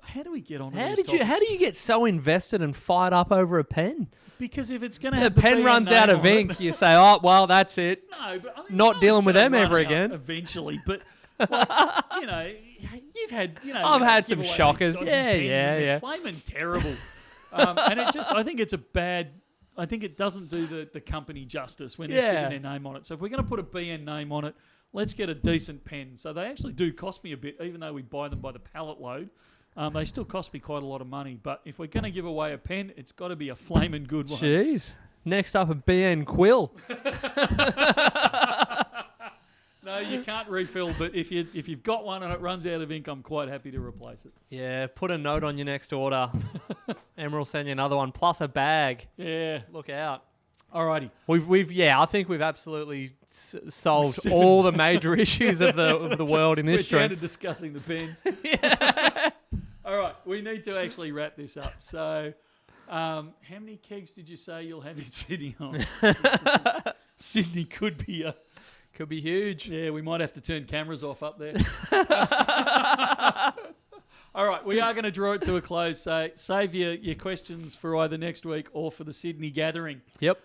how do we get on? How do you get so invested and fired up over a pen? Because if it's going to have the pen runs out of ink, you say, "Oh, well, that's it." No, but not dealing with them ever again. Eventually, but you've had, I've had some shockers. Yeah. Flaming terrible, and I think it's a bad. I think it doesn't do the company justice when they're sticking their name on it. So if we're going to put a BN name on it, let's get a decent pen. So they actually do cost me a bit, even though we buy them by the pallet load. They still cost me quite a lot of money. But if we're going to give away a pen, it's got to be a flaming good one. Jeez. Next up, a BN quill. No, you can't refill. But if you've got one and it runs out of ink, I'm quite happy to replace it. Yeah, put a note on your next order. Emma will send you another one, plus a bag. Yeah. Look out. Alrighty. I think we've absolutely solved all the major issues of the world in this stream. We're down to discussing the pens. All right, we need to actually wrap this up. So, how many kegs did you say you'll have in Sydney? Sydney could be huge. Yeah, we might have to turn cameras off up there. All right, we are going to draw it to a close. So save your questions for either next week or for the Sydney gathering. Yep.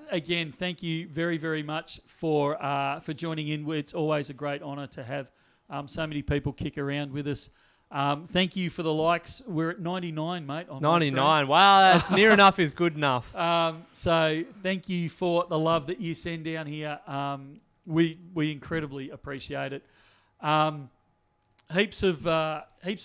Again, thank you very, very much for joining in. It's always a great honour to have so many people kick around with us. Thank you for the likes. We're at 99, mate. 99. Wow, that's near enough is good enough. So thank you for the love that you send down here. We incredibly appreciate it. Heaps of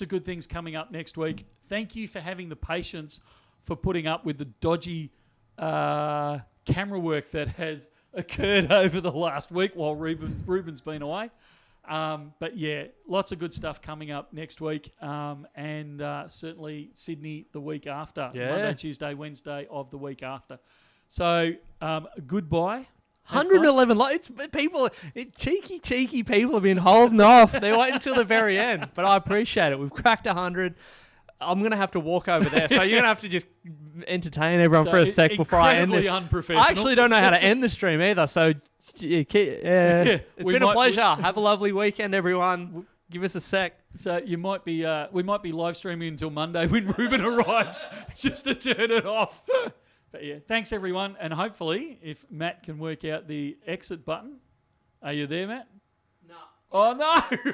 good things coming up next week. Thank you for having the patience for putting up with the dodgy camera work that has occurred over the last week while Reuben's been away. But yeah, lots of good stuff coming up next week, and certainly Sydney the week after. Yeah. Monday, Tuesday, Wednesday of the week after. So goodbye. 111 likes. Cheeky people have been holding off. They wait until the very end, but I appreciate it. We've cracked 100. I'm going to have to walk over there, so you're going to have to just entertain everyone for a sec before I end this. Unprofessional. I actually don't know how to end the stream either, so it's been a pleasure. Have a lovely weekend, everyone. Give us a sec. So you might be, we might be live streaming until Monday when Reuben arrives, just to turn it off. But yeah, thanks everyone, and hopefully, if Matt can work out the exit button, are you there, Matt? No. Oh no!